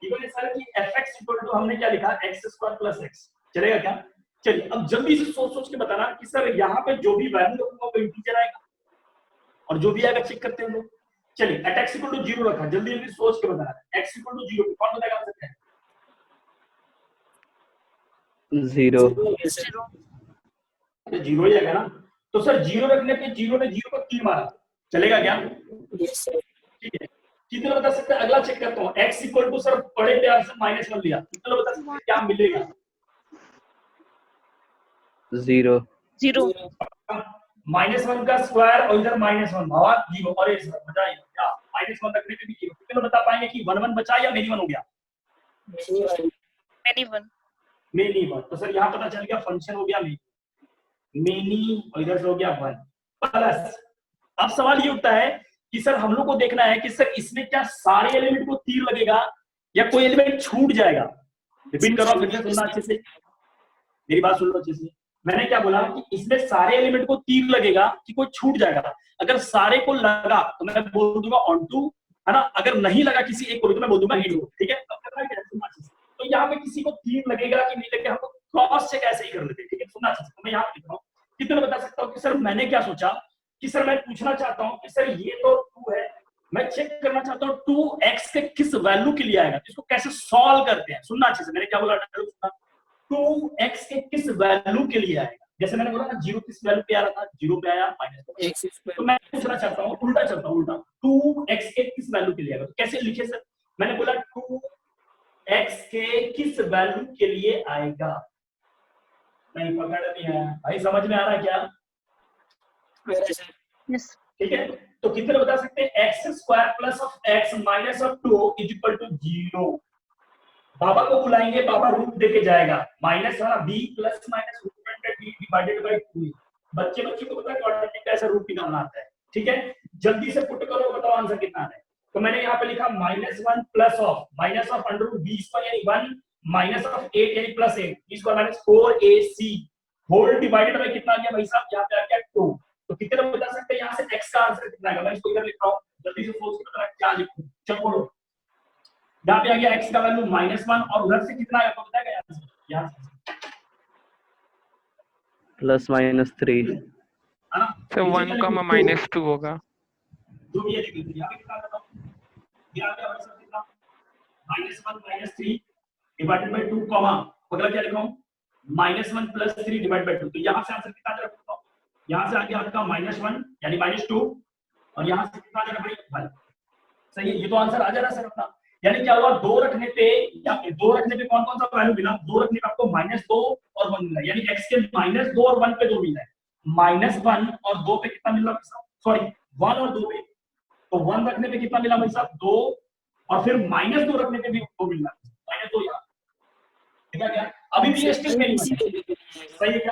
गिवन है सर कि fx इक्वल टू हमने क्या लिखा? x स्क्वायर प्लस x, चलेगा क्या? चलिए अब जल्दी से सोच के बताना कि सर यहाँ पे जो भी वैल्यू रखूंगा वो इंटीजर आएगा और जो भी आएगा चेक करते हैं लोग। चलिए एट x इक्वल टू 0 रखा, जल्दी जल्दी सोच के बताना, x इक्वल टू 0 कौन बताएगा आप सकते हैं? 0 0 ही आएगा ना? तो सर 0 रखने पे 0 ने 0 को 3 मारा, चलेगा क्या? ठीक है, कितने बता सकते हैं? अगला चेक करता हूँ, x इक्वल टू सर बड़े प्यार से -1 लिया, कितने बता सकते हैं क्या मिलेगा? 0 -1 का स्क्वायर और इधर -1 भावा 0 और इस बताइए क्या -1 रखने पे भी 0, कितने बता पाएंगे कि 1 1 बचा या मेनी 1 हो गया? मेनी 1, तो सर यहाँ पता चल गया फंक्शन हो गया मेनी और इधर से हो गया 1 प्लस। अब सवाल ये उठता है कि सर हम लोग को देखना है कि सर इसमें क्या सारे एलिमेंट को तीर लगेगा या कोई एलिमेंट छूट जाएगा? रिपीट कर रहा हूं, फिर से सुनना अच्छे से, मेरी बात सुन लो अच्छे से। मैंने क्या बोला कि इसमें सारे एलिमेंट को तीर लगेगा कि कोई छूट जाएगा? अगर सारे को लगा तो मैं बोल दूंगा ऑन टू, है ना? अगर नहीं लगा किसी एक को तो मैं बोल दूंगा इनटू, ठीक है? तो यहाँ पे किसी को तीर लगेगा कि नहीं लगेगा, हमको क्रॉस चेक ऐसे ही कर लेते हैं, ठीक है? सुनना अच्छे से, मैं यहाँ पे लिख रहा हूँ, कितने बता सकता हूँ कि सर मैंने क्या सोचा कि सर मैं पूछना चाहता हूँ कि सर ये तो 2 है, मैं चेक करना चाहता हूँ 2x के किस वैल्यू के लिए आएगा, तो इसको कैसे सॉल्व करते हैं, सुनना अच्छे से, मैंने क्या बोला, 2x के किस वैल्यू के लिए आएगा। जैसे मैंने बोला ना 0 किस वैल्यू पे आ रहा था, 0 पे आया माइनस x स्क्वायर। तो मैं पूछना चाहता हूँ, उल्टा चलता हूँ, उल्टा 2x के किस वैल्यू के लिए आएगा, तो कैसे लिखे सर, मैंने बोला 2x के किस वैल्यू के लिए आएगा, नहीं पकड़ नहीं है भाई, समझ में आ रहा है क्या? यस ठीक है, तो कितने बता सकते हैं, x square plus of x minus of 2 is equal to 0। बाबा को बुलाएंगे, बाबा रूट देके जाएगा, माइनस वाला b plus minus root under b divided by 2। बच्चे को पता है क्वाड्रेटिक का ऐसा रूट निकालना आता है, ठीक है, जल्दी से पुट करो, बताओ आंसर कितना है। तो मैंने यहाँ पे लिखा -1 plus of minus of under root b square यानी 1 माइनस ऑफ 8 यानी plus 8 b square minus 4ac whole divided by कितना आ गया भाई साहब, यहाँ पे आ गया 2। तो कितने बता सकते हैं यहाँ से x का आंसर कितना आएगा, मैं इसको इधर लिख रहा हूँ, जल्दी से सोच के बताना क्या लिखूं, चलो बोलो। यहाँ पे आ गया x का वैल्यू -1 और उधर से कितना आया आपको बताएगा यहाँ से +-3 है ना, तो 1 कमा -2 होगा, जो भी है देख लीजिए, यहाँ पे कितना आता है, यहाँ पे हमारे साथ कितना -1 -3 डिवाइडेड बाय 2 कॉमा अगला क्या लिखा हूँ -1 + 3 डिवाइड बाय 2। तो यहाँ से आंसर कितना आ जाएगा, यहाँ से आ गया आपका -1 यानी -2 और यहाँ से कितना आ जाएगा भाई 1। सही है, ये तो आंसर आ जा रहा है सर अपना। यानी क्या हुआ, 2 रखने पे या 2 रखने पे कौन कौन सा वैल्यू मिला, 2 रखने पे आपको -2 और 1 मिला, यानी x के -2 और 1 पे 2 मिला है, -1 और 2 पे कितना मिला भाई साहब, सॉरी 1 और 2 पे, तो 1 रखने पे कितना मिला भाई साहब 2 और फिर -2 रखने पे भी 2 मिला, -2 यहाँ ठीक है क्या, अभी भी स्टिल नहीं सही है क्या।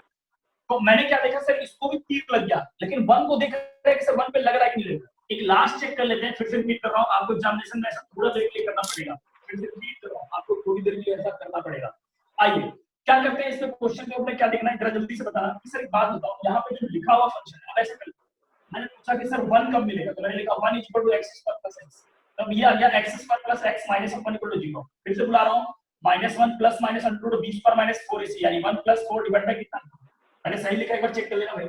तो मैंने क्या देखा सर, इसको भी तीर लग गया, लेकिन 1 को देख रहे हैं कि सर 1 पे लग रहा है कि नहीं लग रहा है। एक लास्ट चेक कर लेते हैं, फिर से रिपीट कर रहा हूं, आपको एग्जामिनेशन में ऐसा थोड़ा देर के लिए करना पड़ेगा, फिर से रिपीट कर रहा हूं, आपको थोड़ी देर के लिए ऐसा करना पड़ेगा। आइए क्या करते हैं, इसमें क्वेश्चन के ऊपर क्या देखना है जरा जल्दी से बताना कि सर एक बात बताओ, यहाँ पे जो लिखा हुआ फंक्शन है, अब ऐसे कर, मैंने पूछा कि सर 1 कब मिलेगा, तो मैंने लिखा 1 = x² + x, तब ये आ गया x² + x - 1 = 0। फिर से बुला रहा हूं, -1 + -√b² - 4ac यानी 1 + 4 डिवाइड बाय कितना, मैंने सही लिखा, एक बार चेक कर लेना भाई,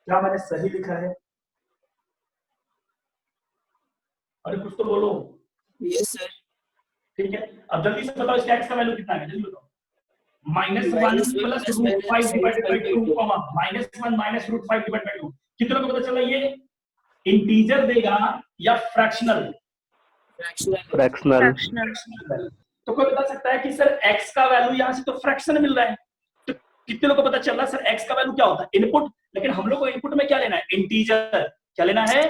क्या मैंने सही लिखा है, अरे कुछ तो बोलो। Yes sir. ठीक है, अब जल्दी से बताओ इसका x का वैल्यू कितना है, जल्दी बताओ। -1 + √5 divided by 2 comma -1 - √5 divided by 2, कितने को पता चला ये इंटीजर देगा या फ्रैक्शनल, फ्रैक्शनल। तो कोई बता सकता है कि सर x का वैल्यू यहाँ से तो फ्रैक्शन मिल रहा है, तो कितने लोगों को पता चल रहा है सर x का वैल्यू क्या होता है, इनपुट, लेकिन हम लोग को इनपुट में क्या लेना है, इंटीजर, क्या लेना है,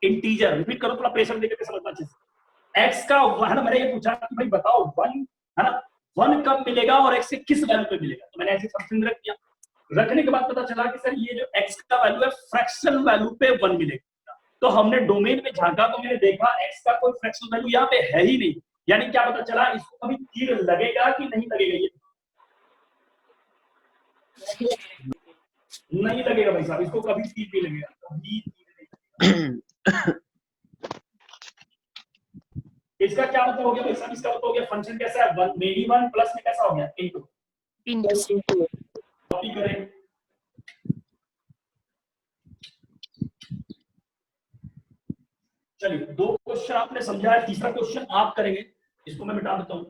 इंटीजर। रिपीट करो, थोड़ा प्रेशर देकर समझना चाहिए। x का है ना, मैंने ये पूछा कि भाई बताओ 1 है ना, 1 कब मिलेगा और x के किस वैल्यू पे मिलेगा, तो मैंने ऐसे फंक्शन रख दिया, रखने के बाद पता चला कि सर ये जो x का वैल्यू है फ्रैक्शनल वैल्यू पे 1 मिलेगा, तो हमने डोमेन में झांका तो मैंने देखा x का कोई फ्रैक्शनल वैल्यू यहाँ पे है ही नहीं, यानी क्या पता चला, इसको कभी तीर लगेगा कि नहीं लगेगा, ये नहीं लगेगा भाई साहब, इसको कभी तीर नहीं लगेगा, कभी तीर नहीं लगेगा। इसका क्या मतलब हो गया भाई साहब, इसका मतलब हो गया फंक्शन कैसा है, 1 मेनी 1 प्लस में कैसा हो गया इनटू, कॉपी करें, चलिए 2 क्वेश्चन आपने समझा है, तीसरा क्वेश्चन आप करेंगे, इसको मैं मिटा देता हूं,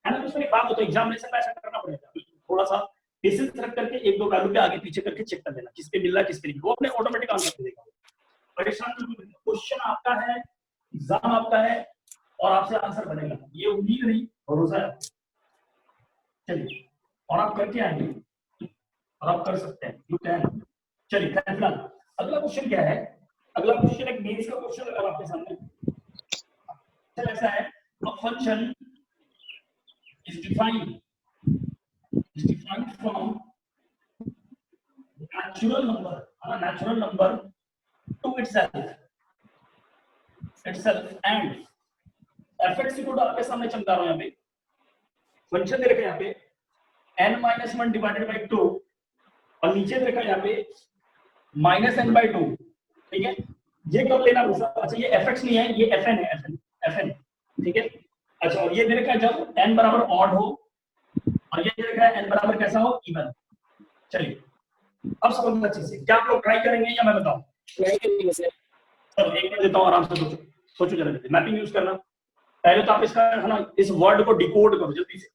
है ना। दूसरी बात हो तो एग्जामिनेशन में ऐसा करना पड़ेगा, थोड़ा सा पेशेंस रख करके 1-2 वैल्यू पे आगे पीछे करके चेक कर लेना, किस पे मिल रहा है किस पे नहीं, वो अपने ऑटोमेटिक आंसर दे देगा, परेशान बिल्कुल नहीं, क्वेश्चन आपका है, एग्जाम आपका है और आपसे आंसर बनेगा, ये उम्मीद नहीं भरोसा है। चलिए और आप करके आएंगे और आप कर सकते हैं, यू कैन। चलिए फिलहाल अगला क्वेश्चन क्या है, अगला क्वेश्चन एक मेंस का क्वेश्चन लगा आपके सामने, चल ऐसा है, a function is defined from natural number to itself and fx को आपके सामने चमका रहा हूं, यहाँ पे फंक्शन दे रखा है यहाँ पे n-1 डिवाइडेड बाय 2 और नीचे दे रखा है यहाँ पे -n/2, ठीक है, ये कब लेना होगा, अच्छा ये fx नहीं है, ये fn है, fn, ठीक है, अच्छा और ये दे रखा है जब n बराबर ऑड हो और ये दे रखा है n बराबर कैसा हो, इवन। चलिए अब समझना अच्छे से, क्या आप लोग ट्राई करेंगे या मैं बताऊं? ट्राई करेंगे सर। चलो एक मिनट देता हूं, आराम से सोचो जरा। मैपिंग यूज करना, पहले तो आप इसका है ना इस वर्ड को डिकोड करो जल्दी से।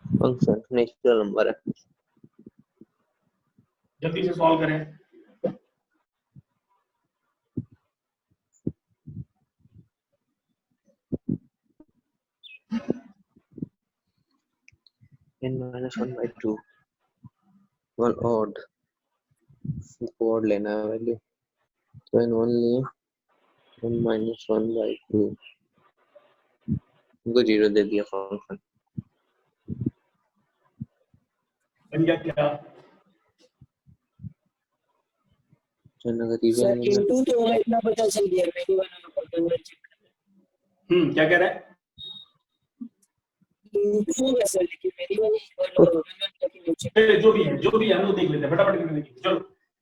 फंक्शन नेचुरल नंबर है, जल्दी से सॉल्व करें। n-1/2 1 odd लेना है वैल्यू, तो n only 1-1/2 को 0 दे दिया फंक्शन। बन गया क्या? अगर सर इवन इनटू तो होगा इतना पता चल गया, मेरी वाला पर कन्वर्ट चेक करना। क्या कह रहा है? इनटू होगा सर, लेकिन मेरी वाली कन्वर्ट करके नीचे चलिए जो भी है हम लोग देख लेते हैं फटाफट करके देखिए। चलो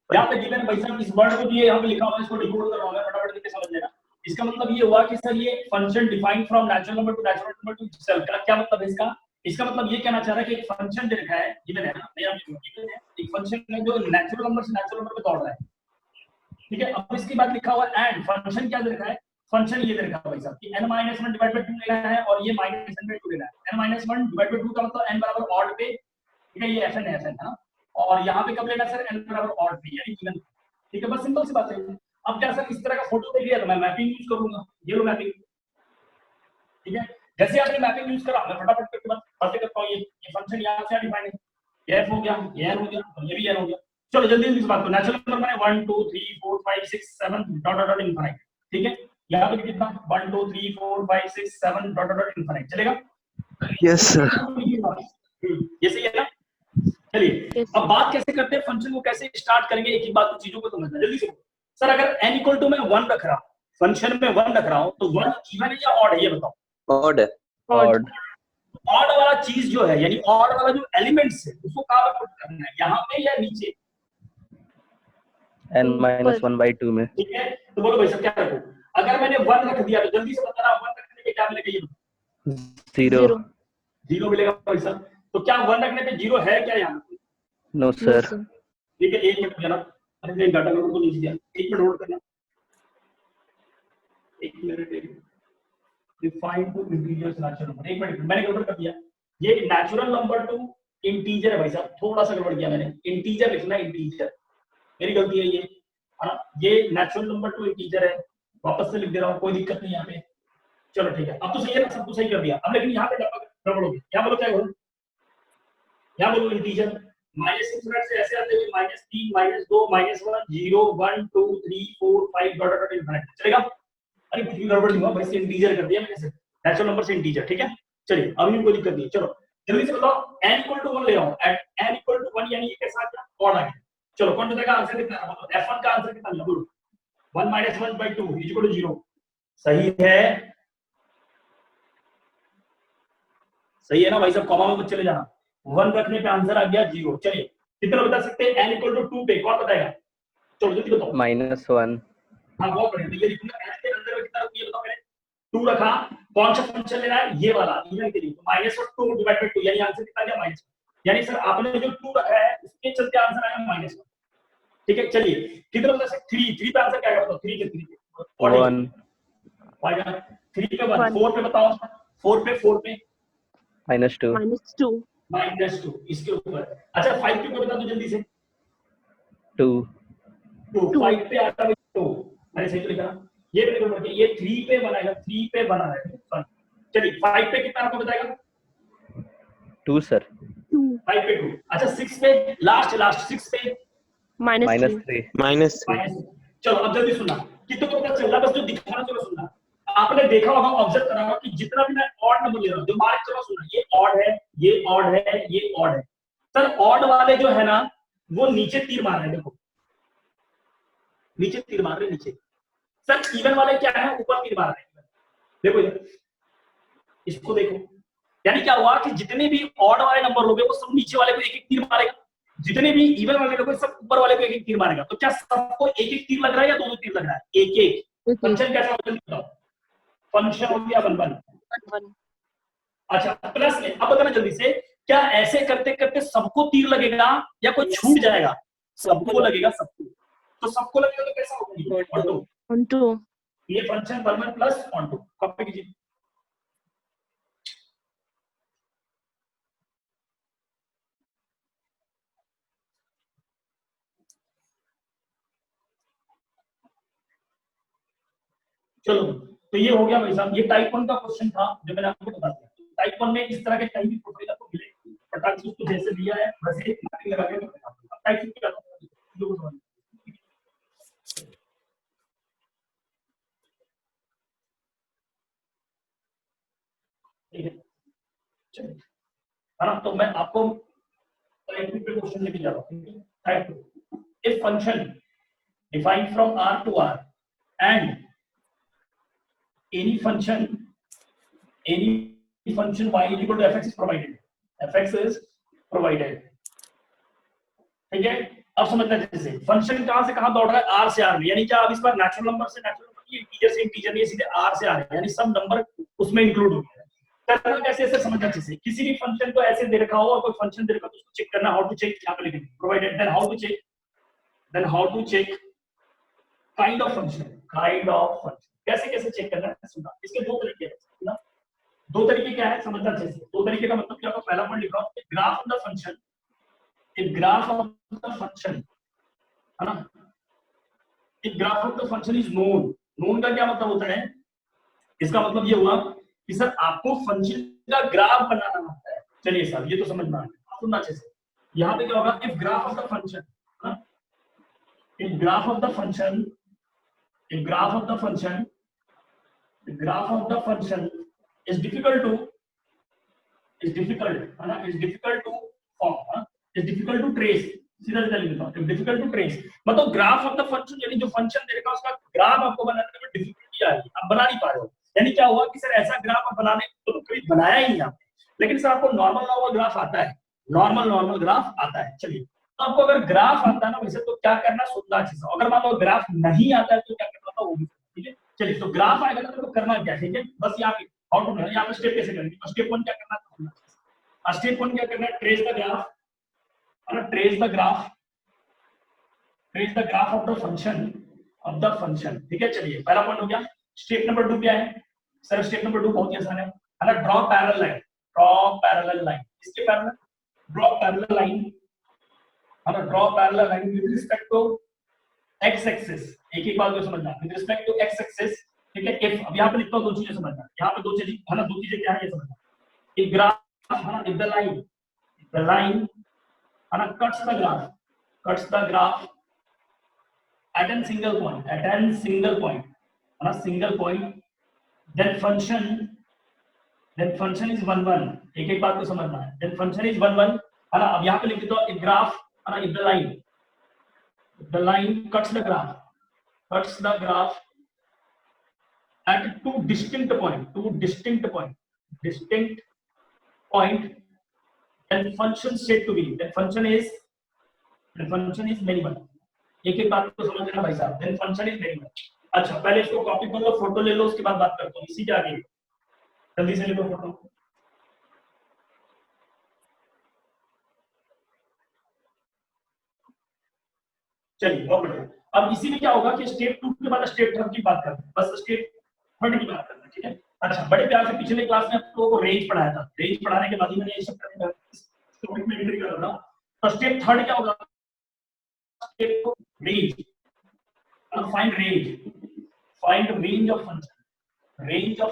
यहाँ पे गिवन भाई साहब, इस वर्ड को दिए यहाँ पे लिखा हुआ है, इसको डिकोड करवाना है, फटाफट करके समझ लेना। इसका मतलब ये हुआ कि सर ये function defined from natural number to natural number to itself का क्या मतलब है इसका? इसका मतलब ये कहना चाह रहा है कि एक फंक्शन दे रखा है, गिवन है ना, गिवन है एक फंक्शन है जो नेचुरल नंबर से नेचुरल नंबर पे दौड़ रहा है, ठीक है। अब इसके बाद लिखा हुआ एंड फंक्शन क्या दे रखा है? फंक्शन ये दे रखा है भाई साहब कि n-1 डिवाइड बाय 2 लेना है और ये -n/2 लेना है। n-1 डिवाइड बाय 2 का मतलब n बराबर ऑड पे, ठीक है, ये fn है ना, और यहाँ पे कब लेना सर? n बराबर ऑड पे यानी गिवन, ठीक है। बस सिंपल सी बात है। अब क्या सर इस तरह का फोटो देख लिया तो मैं मैपिंग यूज करूंगा, ये लो मैपिंग, ठीक है। जैसे आपने मैपिंग यूज करा मैं फटाफट करके बात करता हूँ। ये फंक्शन यहाँ से डिफाइन है, ये f हो गया, ये n हो गया और ये भी n हो गया। चलो जल्दी जल्दी से बात करो। नेचुरल नंबर माने 1 2 3 4 5 6 7 डॉट डॉट डॉट इनफाइनाइट, ठीक है। यहाँ पे कितना 1 2 3 4 5 6 7 डॉट डॉट डॉट इनफाइनाइट चलेगा? Yes sir. ये सही है ना? चलिए अब बात कैसे करते हैं, फंक्शन को कैसे स्टार्ट करेंगे, एक एक बात चीजों को समझना जल्दी से। सर अगर n इक्वल टू मैं 1 रख रहा हूँ, फंक्शन में 1 रख रहा हूँ, तो 1 इवन है या ऑड है ये बताओ? ऑड है। ऑड ऑड वाला चीज जो है यानी ऑड वाला जो एलिमेंट्स है उसको कहां पे पुट करना है, यहाँ पे या नीचे? n-1/2 में। ठीक है, तो बोलो भाई साहब क्या रखो? अगर मैंने 1 रख दिया तो जल्दी से बताना 1 रखने पे क्या मिलेगा? ये 0 0 मिलेगा भाई साहब। तो क्या 1 रखने पे 0 है क्या यहाँ पे? No sir. ठीक है, एक मिनट जरा, अरे नहीं डाटा को नीचे दिया, एक मिनट होल्ड करना, एक minute. Define to integers natural number, एक मिनट मैंने गड़बड़ कर दिया। ये नेचुरल नंबर टू इंटीजर है भाई साहब, थोड़ा सा गड़बड़ किया मैंने, इंटीजर लिखना है, इंटीजर मेरी गलती है ये, है ना। ये नेचुरल नंबर टू इंटीजर है, वापस से लिख दे रहा हूँ, कोई दिक्कत नहीं यहाँ पे। चलो ठीक है, अब तो सही है ना, सब कुछ सही कर दिया। अब लेकिन यहाँ पे गड़बड़ होगी, यहाँ बोलो क्या बोलो, यहाँ बोलो इंटीजर -6 से ऐसे आते हुए -3 -2 -1 0 1 2 3 4 5 डॉट डॉट इनफिनिट चलेगा? अरे कुछ भी गड़बड़ नहीं हुआ भाई, इंटीजर कर दिया मैंने सिर्फ, नेचुरल नंबर से इंटीजर, ठीक है। चलिए अभी कोई दिक्कत नहीं। चलो जल्दी से बताओ, n इक्वल टू 1 ले रहा हूं, एट n इक्वल टू 1 यानी ये कैसा आ गया? ऑड आ गया। चलो कौन बताएगा आंसर कितना है? बताओ f1 का आंसर कितना है? बोलो 1 - 1/2 इक्वल टू 0। सही है, सही है ना भाई साहब, कॉमा में मत चले जाना। 1 रखने पे आंसर आ गया 0। चलिए कितना बता सकते हैं n इक्वल टू 2 पे? कौन बताएगा? चलो जल्दी बताओ। -1 हाँ बहुत बढ़िया, तो ये लिखूंगा n के अंदर में कितना ये बताओ। मैंने 2 रखा, कौन सा फंक्शन लेना है? ये वाला इवन के लिए, तो -2 डिवाइड बाय 2 यानी आंसर कितना आ गया? -1। यानी सर आपने जो 2 रखा है उसके चलते आंसर आया -1, ठीक है। चलिए कितना बता सकते? 3 पे आंसर क्या आएगा बताओ? 3 के 3 पे 1 आएगा, 3 पे 1, 4 पे बताओ, 4 पे -2 -2 इसके ऊपर। अच्छा 5 पे बता दो जल्दी से। 2 5 पे आता है 2, मैंने सही तो लिखा ना? ये पे नंबर ये 3 पे बनाएगा, 3 पे बना है। चलिए 5 पे कितना आपको बताएगा? 2 सर। 5 पे 2। अच्छा 6 पे लास्ट 6 पे -3 चलो अब जल्दी सुनना, कितने को पता चल रहा? बस जो दिखाना चलो सुनना। आपने देखा होगा, ऑब्जर्व करा होगा कि जितना भी मैं ऑड नंबर ले रहा हूं, जो मार्क चलो सुनना, ये ऑड है, ये ऑड है, ये ऑड है। सर ऑड वाले जो है ना वो नीचे तीर मार रहे हैं, देखो नीचे तीर मार रहे हैं नीचे। सर इवन वाले क्या है? ऊपर तीर मार रहे हैं, देखो इधर, इसको देखो। यानी क्या हुआ कि जितने भी ऑड वाले नंबर लोगे वो सब नीचे वाले को एक एक तीर मारेगा, जितने भी इवन वाले लोगे सब ऊपर वाले को एक एक तीर मारेगा। तो क्या सबको एक एक तीर लग रहा है या 2-2 तीर लग रहा है? एक एक। फंक्शन कैसा होगा? फंक्शन हो गया 1 1। अच्छा प्लस में अब बताना जल्दी से, क्या ऐसे करते करते सबको तीर लगेगा या कोई छूट जाएगा? सबको लगेगा, सबको। तो सबको लगेगा तो कैसा होगा? ऑटो। onto, ये फंक्शन 1 प्लस ऑन 2 कॉपी कीजिए। चलो, तो ये हो गया भाई साहब, ये टाइप 1 का क्वेश्चन था जो मैंने आपको बता दिया। टाइप 1 में इस तरह के कहीं भी प्रोफाइल आपको मिलेगी, फटाक से उसको जैसे दिया है वैसे मार्किंग लगा के टाइप 2 क्या लोगों ठीक है, चलिए, है ना? तो मैं आपको टाइप 2 पे क्वेश्चन लेके जा रहा हूँ। Type 2, if function defined from R to R and any function y is equal to fx is provided, fx is provided, ठीक है? अब समझना जैसे फंक्शन कहां से कहां दौड़ रहा है? R से R, यानी क्या अब इस बार नेचुरल नंबर से नेचुरल नंबर नहीं, इंटीजर से इंटीजर नहीं, सीधे R से R है, यानी सब नंबर उसमें इंक्लूड हो गया है। करना कैसे? ऐसे समझना जैसे किसी भी फंक्शन को ऐसे दे रखा हो और कोई फंक्शन दे रखा हो तो उसको चेक करना, हाउ टू चेक यहां पे लिखेंगे provided, then how to check kind of function, कैसे कैसे चेक करना है सुना। इसके दो तरीके हैं ना, दो तरीके क्या है समझना चाहिए। दो तरीके का मतलब क्या होगा? पहला पॉइंट लिखा हूं, ग्राफ ऑफ द फंक्शन, एक ग्राफ ऑफ द फंक्शन, है ना? एक graph of the function is known. Known का क्या मतलब होता है? इसका मतलब ये हुआ कि सर आपको फंक्शन का ग्राफ बनाना होता है। चलिए सर ये तो समझ में आ गया, सुनना अच्छे से। यहाँ पे क्या होगा? If graph of the function, if graph of the function, if graph of the function is difficult to form, is difficult to trace, सीधा सीधा लिखता हूं, difficult to trace मतलब ग्राफ ऑफ द फंक्शन, यानी जो फंक्शन दे रखा उसका graph आपको बनाने में डिफिकल्टी आ रही है, आप बना नहीं पा रहे हो। यानी क्या हुआ कि सर ऐसा ग्राफ आप बनाने तो कभी बनाया ही नहीं आपने, लेकिन सर आपको नॉर्मल ग्राफ आता है, नॉर्मल ग्राफ आता है। चलिए, तो आपको अगर ग्राफ आता है ना वैसे तो क्या करना सोचना अच्छे से, अगर मान लो ग्राफ नहीं आता है तो क्या करना था वो भी, ठीक है? चलिए, तो ग्राफ आएगा तो करना क्या, ठीक है? बस यहाँ पे हाउ टू, यहाँ पे स्टेप कैसे करेंगे? स्टेप 1 क्या करना है? स्टेप 1 क्या करना है? ट्रेस द ग्राफ, है ना? Trace the graph of the function, ठीक है? चलिए, पहला पॉइंट हो गया। स्टेप नंबर 2 क्या है सर? स्टेप नंबर 2 बहुत ही आसान है ना? ड्रॉ पैरेलल लाइन, इसके पैरेलल ड्रॉ पैरेलल लाइन, है ना? Draw parallel line with respect to x axis. एक बात को समझना, with respect to x axis, ठीक है? इफ अब यहाँ पे लिखता हूँ दो चीजें समझना, यहाँ पे दो चीजें, है ना? दो चीजें क्या है ये समझना। एक ग्राफ, है ना? इफ द लाइन, है ना, cuts the graph at a single point, है ना? Single point, then function is 1 1, एक बात को समझना है, then function is 1 1, है ना? अब यहाँ पे लिख देता हूँ, एक ग्राफ, है ना? if the line cuts the graph at two distinct point, then function said to be, then function is minimal। एक बात को समझ लेना भाई साहब, then function is minimal। अच्छा, पहले इसको कॉपी कर लो, फोटो ले लो, उसके बाद बात करता हूँ। इसी के आगे जल्दी से ले लो फोटो। चलिए, बहुत बढ़िया। अब इसी में क्या होगा कि स्टेप 2 के बाद स्टेप 3 की बात करते हैं, बस स्टेप 3 की बात करते हैं, ठीक है? अच्छा, बड़े प्यार से पिछले क्लास में आप लोगों को रेंज पढ़ाया था, रेंज पढ़ाने के बाद ही मैंने ये सब टॉपिक में एंट्री कर रहा हूं। तो स्टेप 3 क्या होगा? Step range, find range of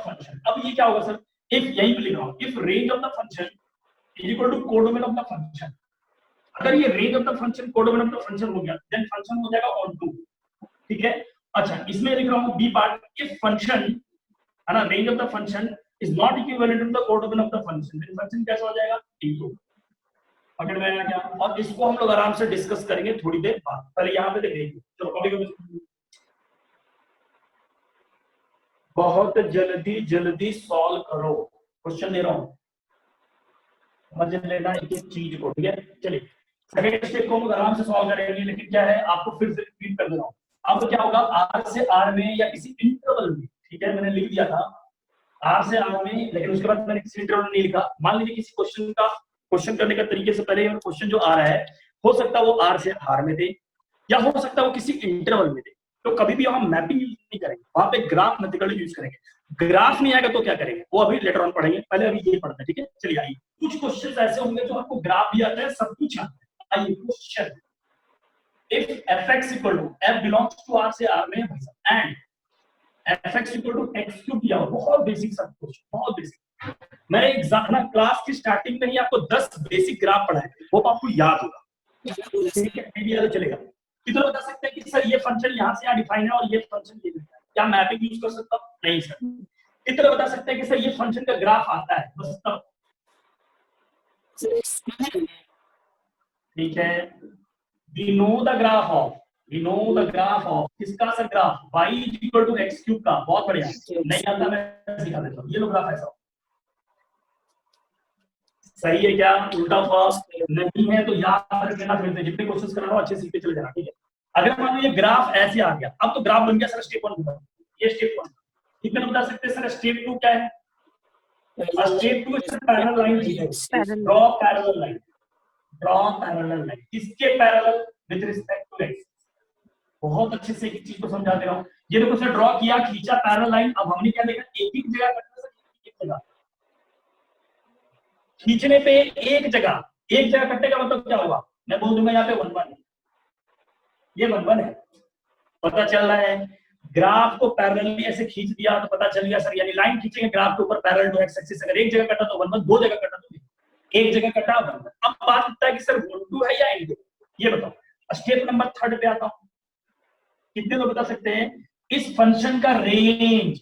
function. अब ये क्या होगा सर? इफ, यही पे लिख रहा हूं, if range of the function is equal to codomain of the function. अगर ये range of the function codomain of the function हो गया, देन फंक्शन हो जाएगा ऑन टू, ठीक है? अच्छा, इसमें लिख रहा हूं बी पार्ट, इफ फंक्शन, है ना, range of the function is not equivalent to the codomain of the function, then function कैसा हो जाएगा? इनटू। पकड़ में आया क्या? और इसको हम लोग आराम से डिस्कस करेंगे थोड़ी देर बाद, पहले यहाँ पे देखेंगे। चलो, कभी बहुत जल्दी सॉल्व करो, क्वेश्चन दे रहा हूं, समझ लेना एक चीज को, ठीक है? चलिए, सेकंड स्टेप को हम आराम से सॉल्व करेंगे, लेकिन क्या है आपको फिर से रिपीट कर दे रहा हूं। अब क्या होगा? R से R में या किसी इंटरवल में, ठीक है? मैंने लिख दिया था R से R में, लेकिन उसके बाद मैंने किसी इंटरवल नहीं लिखा। मान लीजिए किसी क्वेश्चन का क्वेश्चन करने का तरीके से पहले क्वेश्चन जो आ रहा है हो सकता है वो आर से आर में दे, या हो सकता है वो किसी इंटरवल में दे। तो कभी भी हम मैपिंग यूज नहीं करेंगे, वहां पे ग्राफ मेथड यूज करेंगे। ग्राफ नहीं आएगा तो क्या करेंगे वो अभी लेटर ऑन पढ़ेंगे, पहले अभी ये पढ़ते हैं, ठीक है। चलिए आइए, कुछ क्वेश्चंस ऐसे होंगे जो आपको ग्राफ भी आता है, सब कुछ आता है। आइए question, if fx equal to f belongs to r से r में and fx equal to x cube दिया हो, बहुत बेसिक सब कुछ, बहुत बेसिक। मैंने एग्जाम ना क्लास की स्टार्टिंग में ही आपको 10 बेसिक ग्राफ पढ़ाए, वो आपको याद होगा, ठीक है। ये भी याद चलेगा। कितना बता सकते हैं कि सर ये फंक्शन यहाँ से यहाँ डिफाइन है और ये फंक्शन ये है, क्या मैपिंग यूज कर सकता हूँ? नहीं सर। कितना बता सकते हैं कि सर ये फंक्शन का ग्राफ आता है? बस तब, ठीक है। we know the graph of किसका sir graph? y equal to x cube का। बहुत बढ़िया, नहीं आता मैं सिखा देता हूँ। ये लो ग्राफ ऐसा सही है क्या? उल्टा हुआ नहीं है तो याद रख लेना, फिर से जितने क्वेश्चंस कर रहा हूँ अच्छे सीखते चले जाना, ठीक है। अगर मान लो ये ग्राफ ऐसे आ गया, अब तो ग्राफ बन गया सर स्टेप 1, ये स्टेप 1। कितने बता सकते हैं सर स्टेप 2 क्या है? Step 2 is parallel line, draw parallel line, draw parallel line. किसके parallel? With respect to X. बहुत अच्छे से एक चीज को समझा दे रहा हूँ। ये देखो सर ड्रॉ किया, खींचा पैरेलल लाइन। अब हमने क्या देखा? एक ही जगह कटना सर, एक जगह खींचने पे एक जगह कटेगा, मतलब क्या होगा? मैं बोल दूंगा यहाँ पे 1 1, ये 1 1 है, पता चल रहा है। ग्राफ को पैरेलली ऐसे खींच दिया तो पता चल गया सर, यानी लाइन खींचेंगे ग्राफ के ऊपर पैरेलल टू एक्स एक्सिस। अगर एक जगह कटा तो 1 1, दो जगह कटा तो एक जगह कटा 1 1। अब बात होता है कि सर 1 2 है या इनटू, ये बताओ। स्टेप नंबर 3 पे आता हूं। कितने लोग बता सकते हैं इस फंक्शन का रेंज?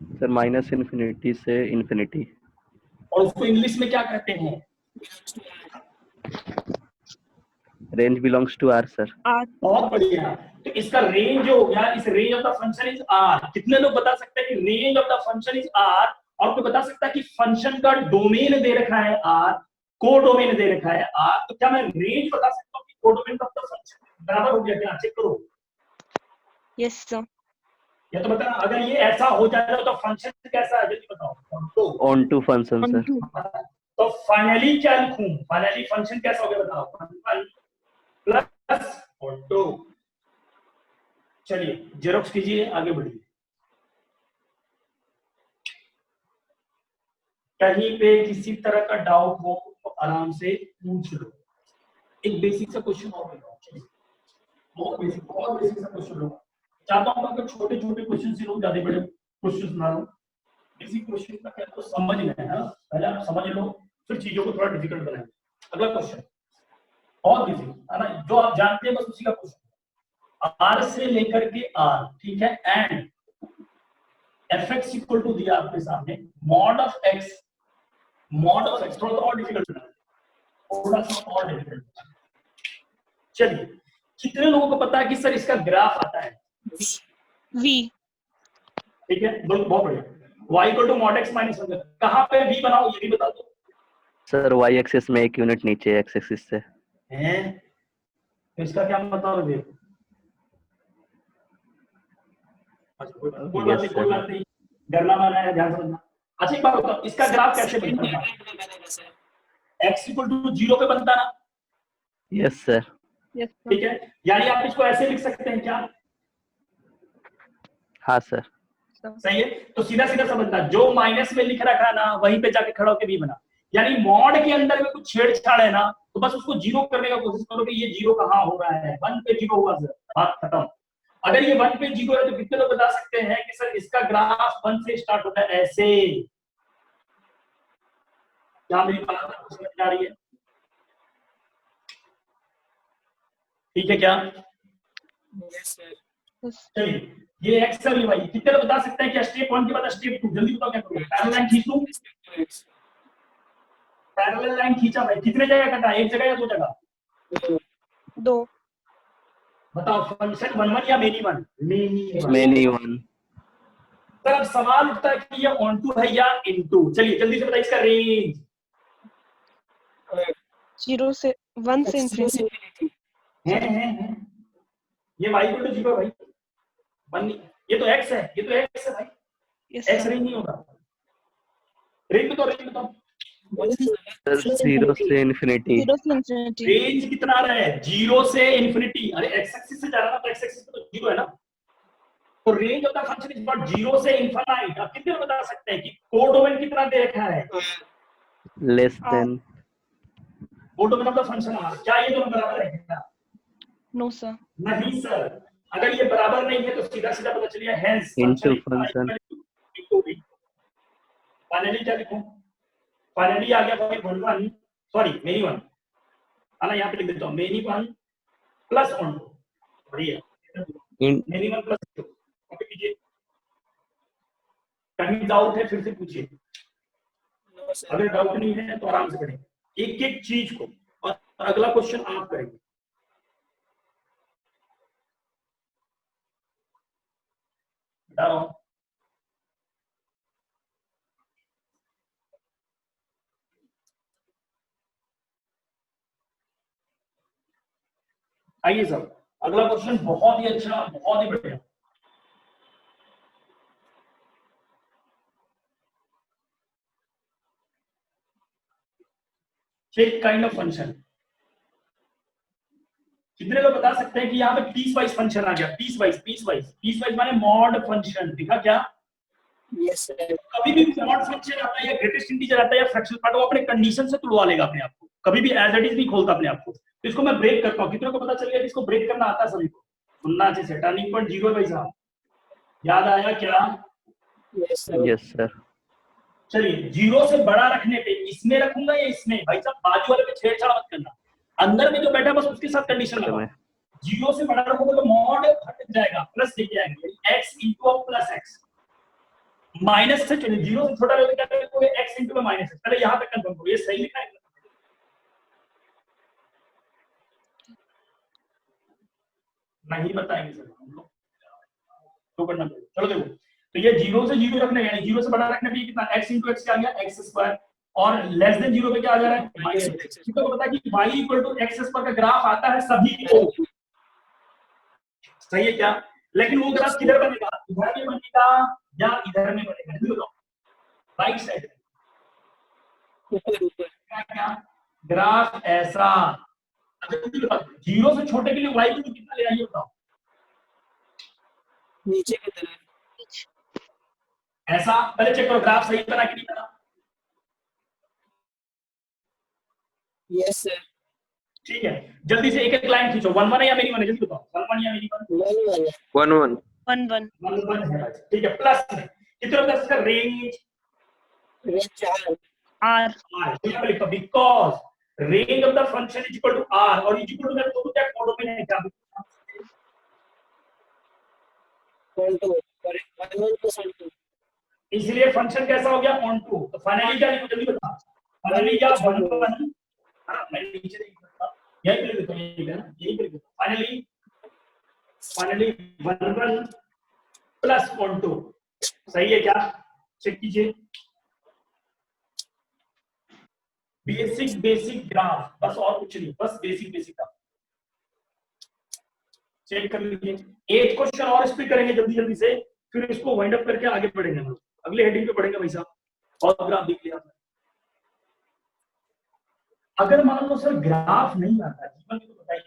सर माइनस इन्फिनिटी से इन्फिनिटी। और उसको इंग्लिश में क्या कहते हैं? Range belongs to R sir. बहुत बढ़िया। तो इसका रेंज जो हो गया, इस range of the function is R. कितने लोग बता सकते हैं कि range of the function is R? और कोई बता सकता है कि फंक्शन का डोमेन दे रखा है आर, कोडोमेन दे रखा है आर। तो क्या मैं रेंज बता सकता हूँ कि कोडोमेन ऑफ द फंक्शन बराबर हो गया क्या? चेक करो। Yes sir. या तो बता, अगर ये ऐसा हो जाएगा तो फंक्शन कैसा है जल्दी बताओ। Onto function sir. तो फाइनली क्या लिखूं? फाइनली फंक्शन कैसा हो गया बताओ? Function plus onto. चलिए जेरोक्स कीजिए, आगे बढ़िए। कहीं पे किसी तरह का डाउट हो तो आराम से पूछ लो। एक बेसिक सा क्वेश्चन और बताओ, चलिए बहुत बेसिक सा क्वेश्चन लो। चाहता हूँ अगर छोटे छोटे क्वेश्चन से लोग ज्यादा बड़े क्वेश्चन ना लो। बेसिक क्वेश्चन का क्या तो समझ लेना है ना, पहले आप समझ लो फिर चीजों को थोड़ा डिफिकल्ट बनाएंगे। अगला क्वेश्चन बहुत बेसिक है ना, जो आप जानते हैं बस उसी का क्वेश्चन। आर से लेकर के आर, ठीक है, एंड fx इक्वल टू दिया आपके सामने मॉड ऑफ x थोड़ा और डिफिकल्ट बना, थोड़ा सा और डिफिकल्ट। चलिए कितने लोगों को पता है कि सर इसका ग्राफ आता है? v। ठीक है, बहुत बढ़िया। y equal to mod x minus 1। कहां पे v बनाओ ये भी बता दो सर y एक्सिस में 1 यूनिट नीचे x एक्सिस से हैं। तो इसका क्या मतलब है? कोई बात नहीं, डरना माना है, ध्यान रखना। अच्छा एक बात बताओ, इसका ग्राफ कैसे बनता है? x इक्वल टू 0 पे बनता ना? Yes sir. ठीक है, यानी आप इसको ऐसे लिख सकते हैं क्या? हाँ सर। सही है। तो सीधा सीधा समझना, जो माइनस में लिख रखा ना वहीं पे जाके खड़ा होकर भी बना। यानी मॉड के अंदर में कुछ छेड़छाड़ है ना, तो बस उसको जीरो करने का कोशिश करो कि ये जीरो कहाँ हो रहा है। 1 पे 0 हुआ सर, बात खत्म। अगर ये 1 पे 0 है तो कितने लोग बता सकते हैं कि सर इसका ग्राफ 1 से स्टार्ट होता है ऐसे? क्या मेरी बात समझ में आ रही है? ठीक है क्या? चलिए ये x और y कितने लोग बता सकते हैं कि स्टेप 1 के बाद स्टेप 2? जल्दी बताओ क्या करोगे? पैरेलल लाइन खींच लूं? पैरेलल लाइन खींचा भाई, कितने जगह कटा? एक जगह या दो जगह? 2। बताओ फंक्शन 1 1 या मेनी 1? मेनी 1। सर अब सवाल उठता है कि ये ऑन टू है या इनटू। चलिए जल्दी से बताइए इसका रेंज। 0 से 1 से इंफिनिटी है ये y इक्वल टू 0 भाई, 1 ये तो x है, ये तो x है भाई। x रेंज नहीं होगा। रेंज बताओ, रेंज बताओ। बोले थे सर जीरो से इन्फिनिटी। 0 से infinity. रेंज कितना आ रहा है? 0 से इन्फिनिटी। अरे एक्स एक्सिस से जा रहा है तो एक्स एक्सिस पे तो 0 है ना, तो range of the function is not 0 से इनफाइनाइट। आप कितने बता सकते हैं कि कोडोमेन कितना दे रखा है? Less than. Codomain of the function R. क्या ये दोनों बराबर है क्या? No, sir. नहीं सर, अगर ये बराबर नहीं है तो सीधा सीधा पता चलिए हेंस Into function. फाइनली क्या लिखूं? फाइनली आ गया भाई 1 सॉरी मेनी 1 आना, यहाँ पे लिख देता हूँ मेनी 1 प्लस ऑन बढ़िया मेनी 1 प्लस 2। कॉपी कीजिए, कहीं डाउट है फिर से पूछिए, अगर डाउट नहीं है तो आराम से पढ़ेंगे एक एक चीज को, और अगला क्वेश्चन आप करेंगे। बता रहा हूं आइए सर, अगला क्वेश्चन बहुत ही अच्छा, बहुत ही बढ़िया। Check kind of function. कितने लोग बता सकते हैं कि यहाँ पे पीस वाइज फंक्शन आ गया? पीस वाइज माने मॉड फंक्शन। दिखा क्या? Yes sir. कभी भी मॉड फंक्शन आता है या ग्रेटेस्ट इंटीजर आता है या फ्रैक्शनल पार्ट, वो अपने कंडीशन से तुड़वा लेगा अपने आप को, कभी भी एज इट इज नहीं खोलता अपने आप को। तो इसको मैं ब्रेक करता हूँ। कितने को पता चल गया कि इसको ब्रेक करना आता है? सभी को सुनना चाहिए। टर्निंग पॉइंट 0 भाई साहब, याद आया क्या? Yes sir. Yes sir. चलिए 0 से बड़ा रखने पे इसमें रखूंगा या इसमें? भाई साहब बाजू वाले पे छेड़छाड़ मत करना, अंदर में जो बैठा है बस उसके साथ कंडीशन लगा। 0 से बड़ा रखोगे तो मॉड हट जाएगा, प्लस लेके आएंगे x into plus x। Minus से चलिए 0 से छोटा रखोगे क्या करोगे? x into minus x। पहले यहां तक कंफर्म करो ये सही लिखा है? नहीं बताएंगे सर हम लोग, तो करना पड़ेगा। चलो देखो, तो ये 0 से 0 रखने यानी 0 से बड़ा रखने पे कितना? x इंटू एक्स क्या आ गया? X square. और लेस देन 0 पे क्या आ जा रहा है? Minus x। तो पता है कि y equal to x square का ग्राफ आता है सभी को, सही है क्या? लेकिन वो ग्राफ किधर बनेगा? इधर में बनेगा या इधर में बनेगा? जल्दी बताओ। राइट साइड ऊपर ऊपर क्या ग्राफ ऐसा? अच्छा जल्दी बताओ, 0 से छोटे के लिए y को कितना ले आइए बताओ? नीचे की तरफ। ऐसा पहले चेक करो ग्राफ सही बना कि नहीं बना। Yes sir. ठीक है, जल्दी से एक एक लाइन खींचो। 1 1 है या मेरी 1 है? जल्दी बताओ 1 1 या मेरी 1? 1 1 1 1 1 1 है। ठीक है, प्लस कितना होता है इसका? Range range 4 R. r। तो यहाँ पे लिखो because range of the function is equal to r, और इज इक्वल टू दैट तो क्या कोडोमेन है क्या? 1 2 और 1 1 प्लस 1 2। इसलिए फंक्शन कैसा हो गया? On to. तो फाइनली क्या लिखो? जल्दी बता। फाइनली क्या? 1 1। हां मैं नीचे नहीं लिखता, यही पे लिखो, यही है ना, यही पे लिखो। Finally 1 1 plus onto. सही है क्या? चेक कीजिए। बेसिक ग्राफ, बस और कुछ नहीं, बस बेसिक ग्राफ चेक कर लीजिए। 8 क्वेश्चन और इस पे करेंगे जल्दी से, फिर इसको वाइंड अप करके आगे बढ़ेंगे हम लोग। अगले हेडिंग पे बढ़ेंगे भाई साहब। और ग्राफ देख लिया आपने? अगर मान लो सर ग्राफ नहीं आता जीवन में, तो बताइए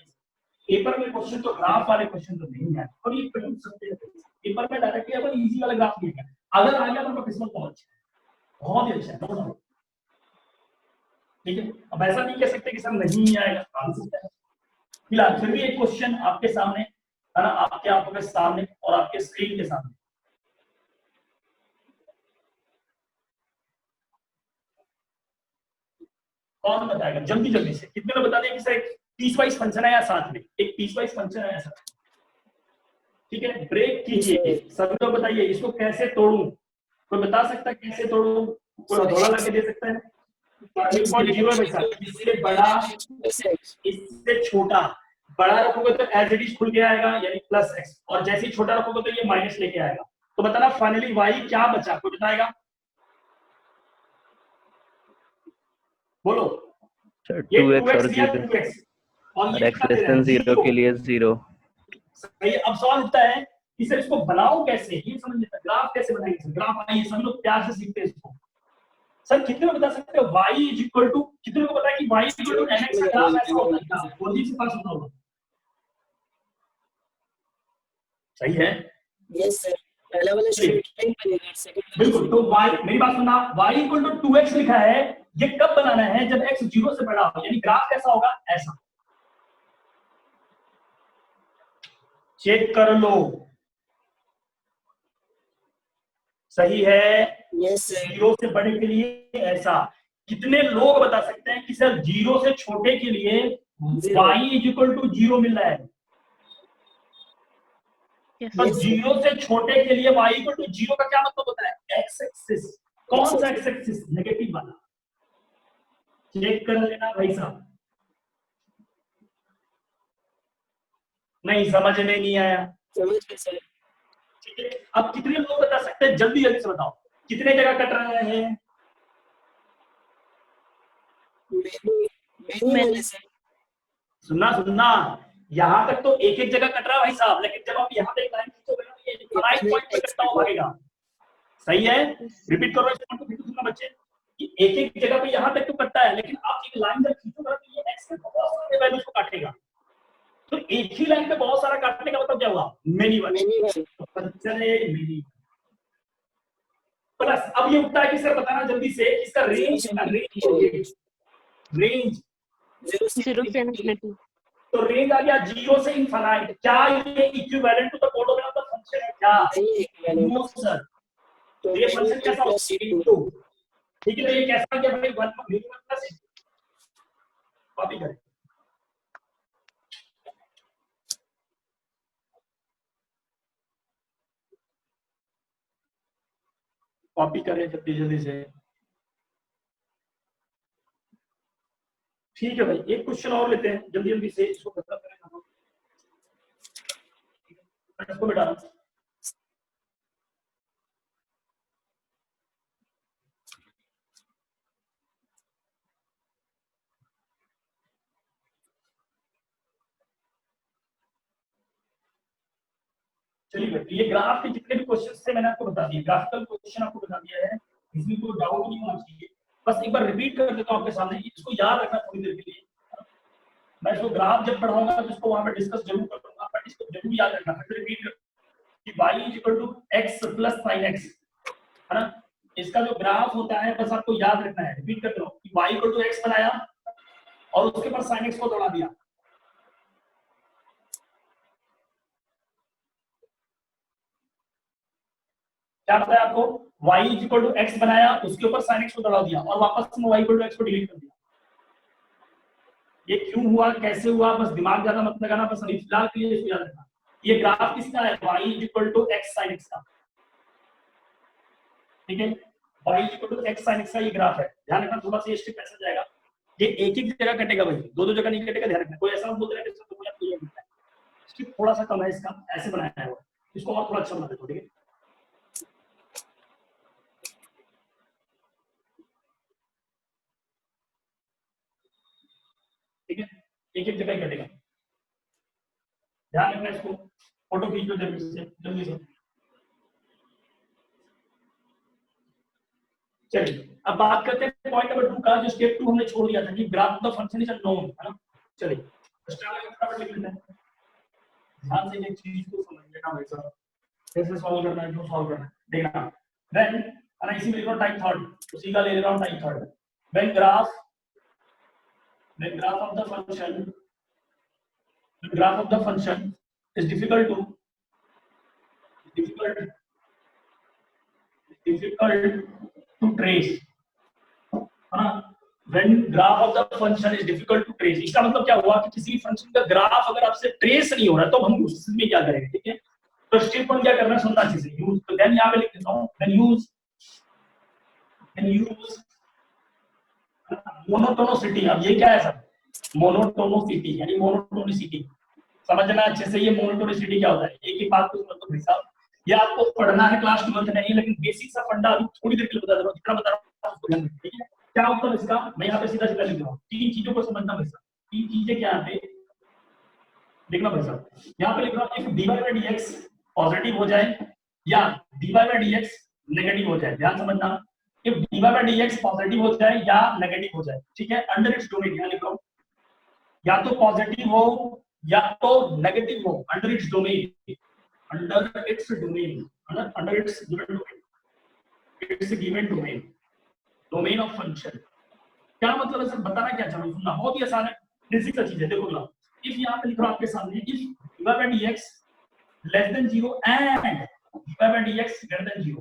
पेपर में क्वेश्चन तो ग्राफ वाले क्वेश्चन तो नहीं है, और ये पढ़ सकते हैं पेपर में डायरेक्टली अपन इजी वाला ग्राफ लिखेंगे। अगर आ गया तो किस्मत बहुत अच्छा है, बहुत ही अच्छा है। ठीक है, अब ऐसा नहीं कह सकते कि सर नहीं आएगा, आ सकता है। फिलहाल फिर भी एक क्वेश्चन आपके सामने है ना, आपके आंखों के सामने और आपके स्क्रीन के सामने। कौन बताएगा जल्दी से? कितने लोग बता दें कि सर एक पीस वाइज फंक्शन है या साथ में एक पीस वाइज फंक्शन है ऐसा? ठीक है, ब्रेक कीजिए सभी लोग, बताइए इसको कैसे तोड़ूं? कोई बता सकता है कैसे तोड़ूं? कोई थोड़ा लगा दे सकता है? इससे बड़ा इससे छोटा, बड़ा रखोगे तो एज इट इज खुल के आएगा यानी प्लस एक्स, और जैसे ही छोटा रखोगे तो ये माइनस लेके आएगा। तो बताना फाइनली वाई क्या बचा? कोई बताएगा? बोलो। 2x और 0 और x लेस देन 0 के लिए 0। सही। अब सवाल उठता है कि सर इसको बनाओ कैसे? ये समझ लेते हैं ग्राफ कैसे बनाएंगे? ग्राफ आइए सभी लोग प्यार से सीखते हैं इसको। सर कितने लोग बता सकते हो y इज इक्वल टू, कितने लोग पता है कि y is equal to mx का ग्राफ ऐसा होता है क्या? फौजी से पास होता होगा, सही है? यस सर, पहला वाला स्ट्रेट लाइन बनेगा, सेकंड बिल्कुल। तो y, मेरी बात सुनना, y इक्वल टू 2x लिखा है, ये कब बनाना है? जब x 0 से बड़ा हो, यानी ग्राफ कैसा होगा? ऐसा। चेक कर लो, सही है? यस सर, 0 से बड़े के लिए ऐसा। कितने लोग बता सकते हैं कि सर 0 से छोटे के लिए y इज इक्वल टू 0 मिल रहा है? Yes. तो 0 से छोटे के लिए y इक्वल टू 0 का क्या मतलब होता है? x axis. कौन सा x एक्सिस? नेगेटिव वाला। चेक कर लेना भाई साहब। नहीं समझ में नहीं आया? समझ गए सर। ठीक है, अब कितने लोग बता सकते हैं? जल्दी जल्दी से बताओ, कितने जगह कट रहे हैं? मैंने सर, सुनना सुनना, यहाँ तक तो एक एक जगह कट रहा है भाई साहब, लेकिन जब आप यहाँ पे एक लाइन खींचोगे ना, ये राइट पॉइंट पे कटता हुआ भागेगा। सही है? रिपीट करो इस पॉइंट को फिर सुनना बच्चे, कि एक एक जगह पे यहाँ तक तो कटता है, लेकिन आप एक लाइन जब खींचोगे तो ये एक्स के बहुत सारे वैल्यूज को काटेगा। तो एक ही लाइन पे बहुत सारा काटने का मतलब क्या हुआ? Many one. मेनी प्लस अब ये उठता है कि सर बताना जल्दी से, इसका रेंज रेंज 0 से infinity. तो रेंज आ गया 0 से इनफाइनाइट। क्या ये इक्विवेलेंट टू द पोलोमिनल का फंक्शन है क्या? नो सर, तो ये फंक्शन कैसा होगा? ठीक है, तो ये कैसा आ गया भाई? 1 प्लस कॉपी करें, कॉपी करें जल्दी जल्दी से। ठीक है भाई, एक क्वेश्चन और लेते हैं जल्दी जल्दी से, इसको खत्म करें। इसको बिठा रहा हूं। चलिए भाई, ये ग्राफ के जितने भी क्वेश्चन थे मैंने आपको बता दिए, ग्राफिकल क्वेश्चन आपको बता दिया है, इसमें कोई डाउट नहीं होना चाहिए। बस एक बार रिपीट कर देता हूं आपके सामने, इसको याद रखना थोड़ी देर के लिए। मैं इसको ग्राफ जब पढ़ाऊंगा तो इसको वहां पे डिस्कस जरूर करूंगा, बट इसको जरूर याद रखना। फिर रिपीट कि y is equal to x plus sin x, है ना? इसका जो ग्राफ होता है बस आपको याद रखना है। रिपीट कर दो कि y इक्वल टू x बनाया और उसके बाद sin x को दौड़ा दिया। क्या बताया आपको? y is equal to x बनाया, उसके ऊपर sin x को दौड़ा दिया और वापस में y इक्वल टू x को डिलीट कर दिया। ये क्यों हुआ, कैसे हुआ, बस दिमाग ज्यादा मत लगाना, बस अभी फिलहाल के लिए इसको याद रखना। ये ग्राफ किसका है? y is equal to x sin x का। ठीक है, y is equal to x sin x का ये ग्राफ है। ध्यान रखना, थोड़ा सा ये स्टेप ऐसा जाएगा, ये एक एक जगह कटेगा भाई, दो दो जगह नहीं कटेगा। ध्यान रखना, कोई ऐसा बोल रहा है कि आपको ये मिलता है, स्टेप थोड़ा सा कम है इसका, ऐसे बनाया है वो, इसको और थोड़ा अच्छा बना दो। ठीक है, ठीक है, एक एक जगह ही कटेगा। ध्यान रखना, इसको फोटो खींच लो जल्दी से। चलिए अब बात करते हैं पॉइंट नंबर 2 का, जो स्टेप 2 हमने छोड़ दिया था कि graph the function is unknown, है ना? चलिए फटाफट लिख लेते हैं। ध्यान से एक चीज को समझ लेना भाई साहब, कैसे सॉल्व करना है, क्यों सॉल्व करना है देखना। व्हेन, और इसी में लिख रहा हूं टाइप थर्ड, उसी का ले रहा हूं type third. When graph of the function is difficult to trace, है ना? When graph of the function is difficult to trace, इसका मतलब क्या हुआ कि किसी फंक्शन का ग्राफ अगर आपसे ट्रेस नहीं हो रहा तो हम उस में क्या करेंगे? ठीक है, तो स्टेप 1 क्या करना है, सुनना चीजें यूज। तो देन यहां पे लिख देता हूं, देन यूज मोनोटोनिसिटी। अब ये क्या है सर? मोनोटोनिसिटी यानी मोनोटोनिसिटी, समझना अच्छे से। ये मोनोटोनिसिटी क्या होता है? एक एक बात को समझ लो भाई साहब, ये आपको पढ़ना है क्लास 12 नहीं, लेकिन बेसिक सा फंडा अभी थोड़ी देर के लिए बता दे रहा हूं, जितना बता रहा हूं उसको ध्यान रखना। ठीक है, क्या उत्तर इसका? मैं यहाँ पे सीधा सीधा लिख रहा हूँ, तीन चीजों को समझना भाई साहब। तीन चीजें क्या है देखना भाई साहब, यहाँ पे लिख रहा हूँ, if dy by dx positive हो जाए या dy by dx नेगेटिव हो जाए। ध्यान समझना, if dy by dx positive हो जाए या नेगेटिव हो जाए, ठीक है, अंडर इट्स डोमेन, यहां लिख रहा हूं, या तो पॉजिटिव हो या तो नेगेटिव हो, under its domain, under its domain, under its given domain, it's given domain, domain of function. क्या मतलब है सर, बताना क्या चाह रहा हूं, सुनना बहुत ही आसान है, बेसिक सा चीज है। देखो ना, इफ यहां पे लिख रहा हूं आपके सामने, if dy by dx less than 0 and dy by dx greater than 0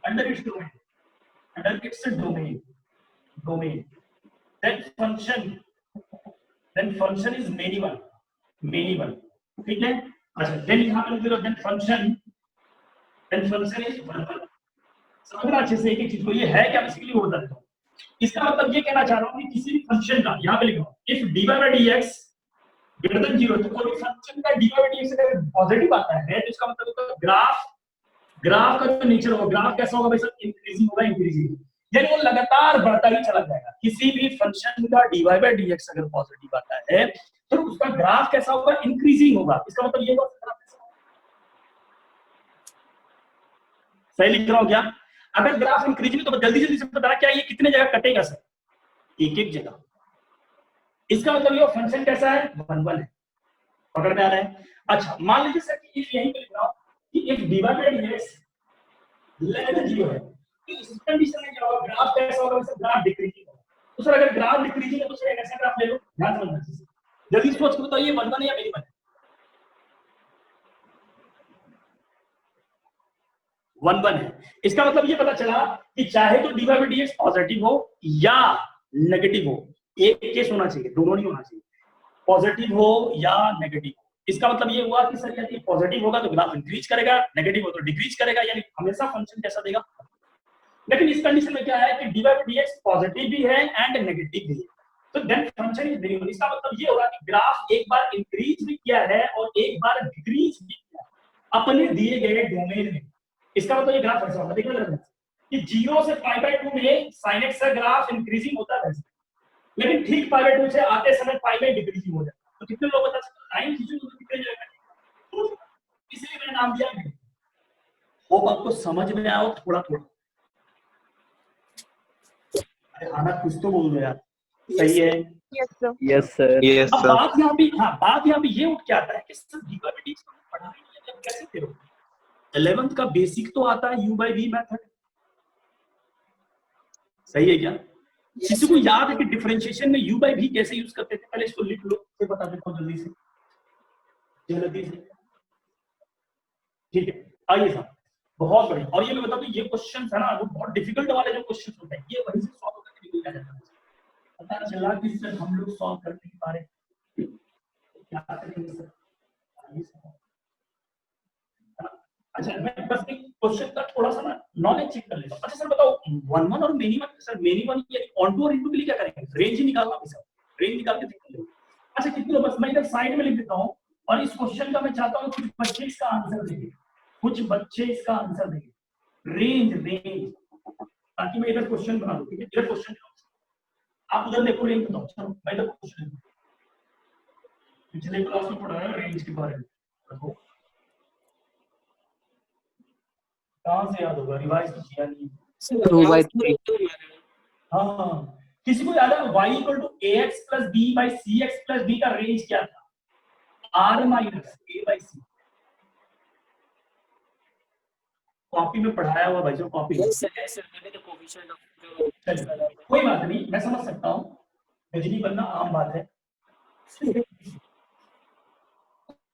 under its domain, under its domain, then function is many one, ठीक है। अच्छा, then यहां पे लिख लो, then function is one। समझना अच्छे से एक एक चीज को, ये है क्या बेसिकली वो बता देता हूं। इसका मतलब ये कहना चाह रहा हूं कि किसी भी फंक्शन का, यहां पे लिख रहा हूं, if dy by dx greater than 0, तो कोई फंक्शन का dy by dx अगर पॉजिटिव आता है तो इसका मतलब होता है ग्राफ का जो नेचर होगा, ग्राफ कैसा होगा भाई साहब, इंक्रीजिंग होगा, इंक्रीजिंग, यानी वो लगातार बढ़ता ही चला जाएगा। किसी भी फंक्शन का dy by dx अगर पॉजिटिव आता है तो उसका ग्राफ कैसा होगा, इंक्रीजिंग होगा। इसका मतलब ये होगा, सही लिख रहा हूं क्या? अगर ग्राफ इंक्रीजिंग तो जल्दी से बताना क्या ये कितने जगह कटेगा सर, एक जगह। इसका मतलब ये फंक्शन कैसा है, 1 1 है, पकड़ में आ रहा है। अच्छा, मान लीजिए सर कि इफ यहीं पे लिख रहा हूं कि if dy by dx less than 0 है, तो इस कंडीशन में क्या होगा, ग्राफ कैसा होगा, सर ग्राफ डिक्रीजिंग होगा। तो सर अगर ग्राफ डिक्रीजिंग है तो सर ऐसा ग्राफ ले लो, ध्यान समझना चाहिए, जल्दी सोच के बताइए 1 1 या मिनिमम 1 1 है। इसका मतलब ये पता चला कि चाहे तो dy by dx पॉजिटिव हो या नेगेटिव हो, एक केस होना चाहिए, दोनों नहीं होना चाहिए, पॉजिटिव हो या नेगेटिव। इसका मतलब ये हुआ कि सर यदि पॉजिटिव होगा तो ग्राफ इंक्रीज करेगा, नेगेटिव हो तो डिक्रीज करेगा, यानी हमेशा फंक्शन कैसा देगा। लेकिन इस कंडीशन में क्या है कि dy by dx पॉजिटिव भी है एंड नेगेटिव भी है, तो देन फंक्शन इज वेरिएबल। इसका मतलब ये होगा कि ग्राफ एक बार इंक्रीज भी किया है और एक बार डिक्रीज भी किया है अपने दिए गए डोमेन में। इसका मतलब ये ग्राफ ऐसा होगा, देखना कि 0 से π/2 में sin x का ग्राफ इंक्रीजिंग होता है, लेकिन ठीक π/2 से आते समय π में डिक्रीजिंग हो जाता है। तो कितने लोग बता सकते हैं लाइन खींचो तो कितने जाएगा, तो इसलिए मैंने नाम दिया है। होप आपको समझ में आया हो थोड़ा थोड़ा। अरे आना कुछ तो बोल दो यार, सही है। Yes sir. अब बात यहाँ भी, हाँ बात यहाँ भी ये उठ के आता है कि सर dy by dx पढ़ा ही नहीं है, जब कैसे करोगे। 11th का बेसिक तो आता है u by v मेथड, सही है क्या? किसी को याद है कि डिफरेंशिएशन में u by v कैसे यूज करते थे? पहले इसको लिख लो, फिर बता देता हूं जल्दी से, ठीक है। आइए साहब, बहुत बढ़िया। और ये मैं बता दूं, ये क्वेश्चन है ना, वो बहुत डिफिकल्ट वाले जो क्वेश्चन होते हैं, ये वहीं से सॉल्व करके निकल जाता है। पता चला कि सर हम लोग सॉल्व कर नहीं पा रहे, क्या करेंगे सर? अच्छा, मैं बस एक क्वेश्चन का थोड़ा सा ना नॉलेज चेक कर लेता हूं। अच्छा सर बताओ, 1 1 और मेनी 1, सर मेनी 1 यानी ऑनटू और इनटू के लिए क्या करेंगे? रेंज ही निकालना है सर, रेंज निकाल के देख लो। अच्छा कितने, बस मैं इधर साइड में लिख देता हूं, और इस क्वेश्चन का मैं चाहता हूं कुछ बच्चे इसका आंसर देंगे, कुछ बच्चे इसका आंसर देंगे, रेंज, ताकि मैं इधर क्वेश्चन बना दूं, ठीक है? इधर क्वेश्चन आप उधर देखो, रेंज बताओ। चलो मैं इधर क्वेश्चन, पिछले क्लास में पढ़ाया रेंज के बारे में, देखो कहां से याद होगा, रिवाइज तो किया नहीं। 2/3। हाँ, किसी को याद है y = ax + b / cx + d का रेंज क्या था? r - a / c। कॉपी में पढ़ाया हुआ भाई, जो कॉपी कोई बात नहीं, मैं समझ सकता हूँ, बिजली बनना आम बात है।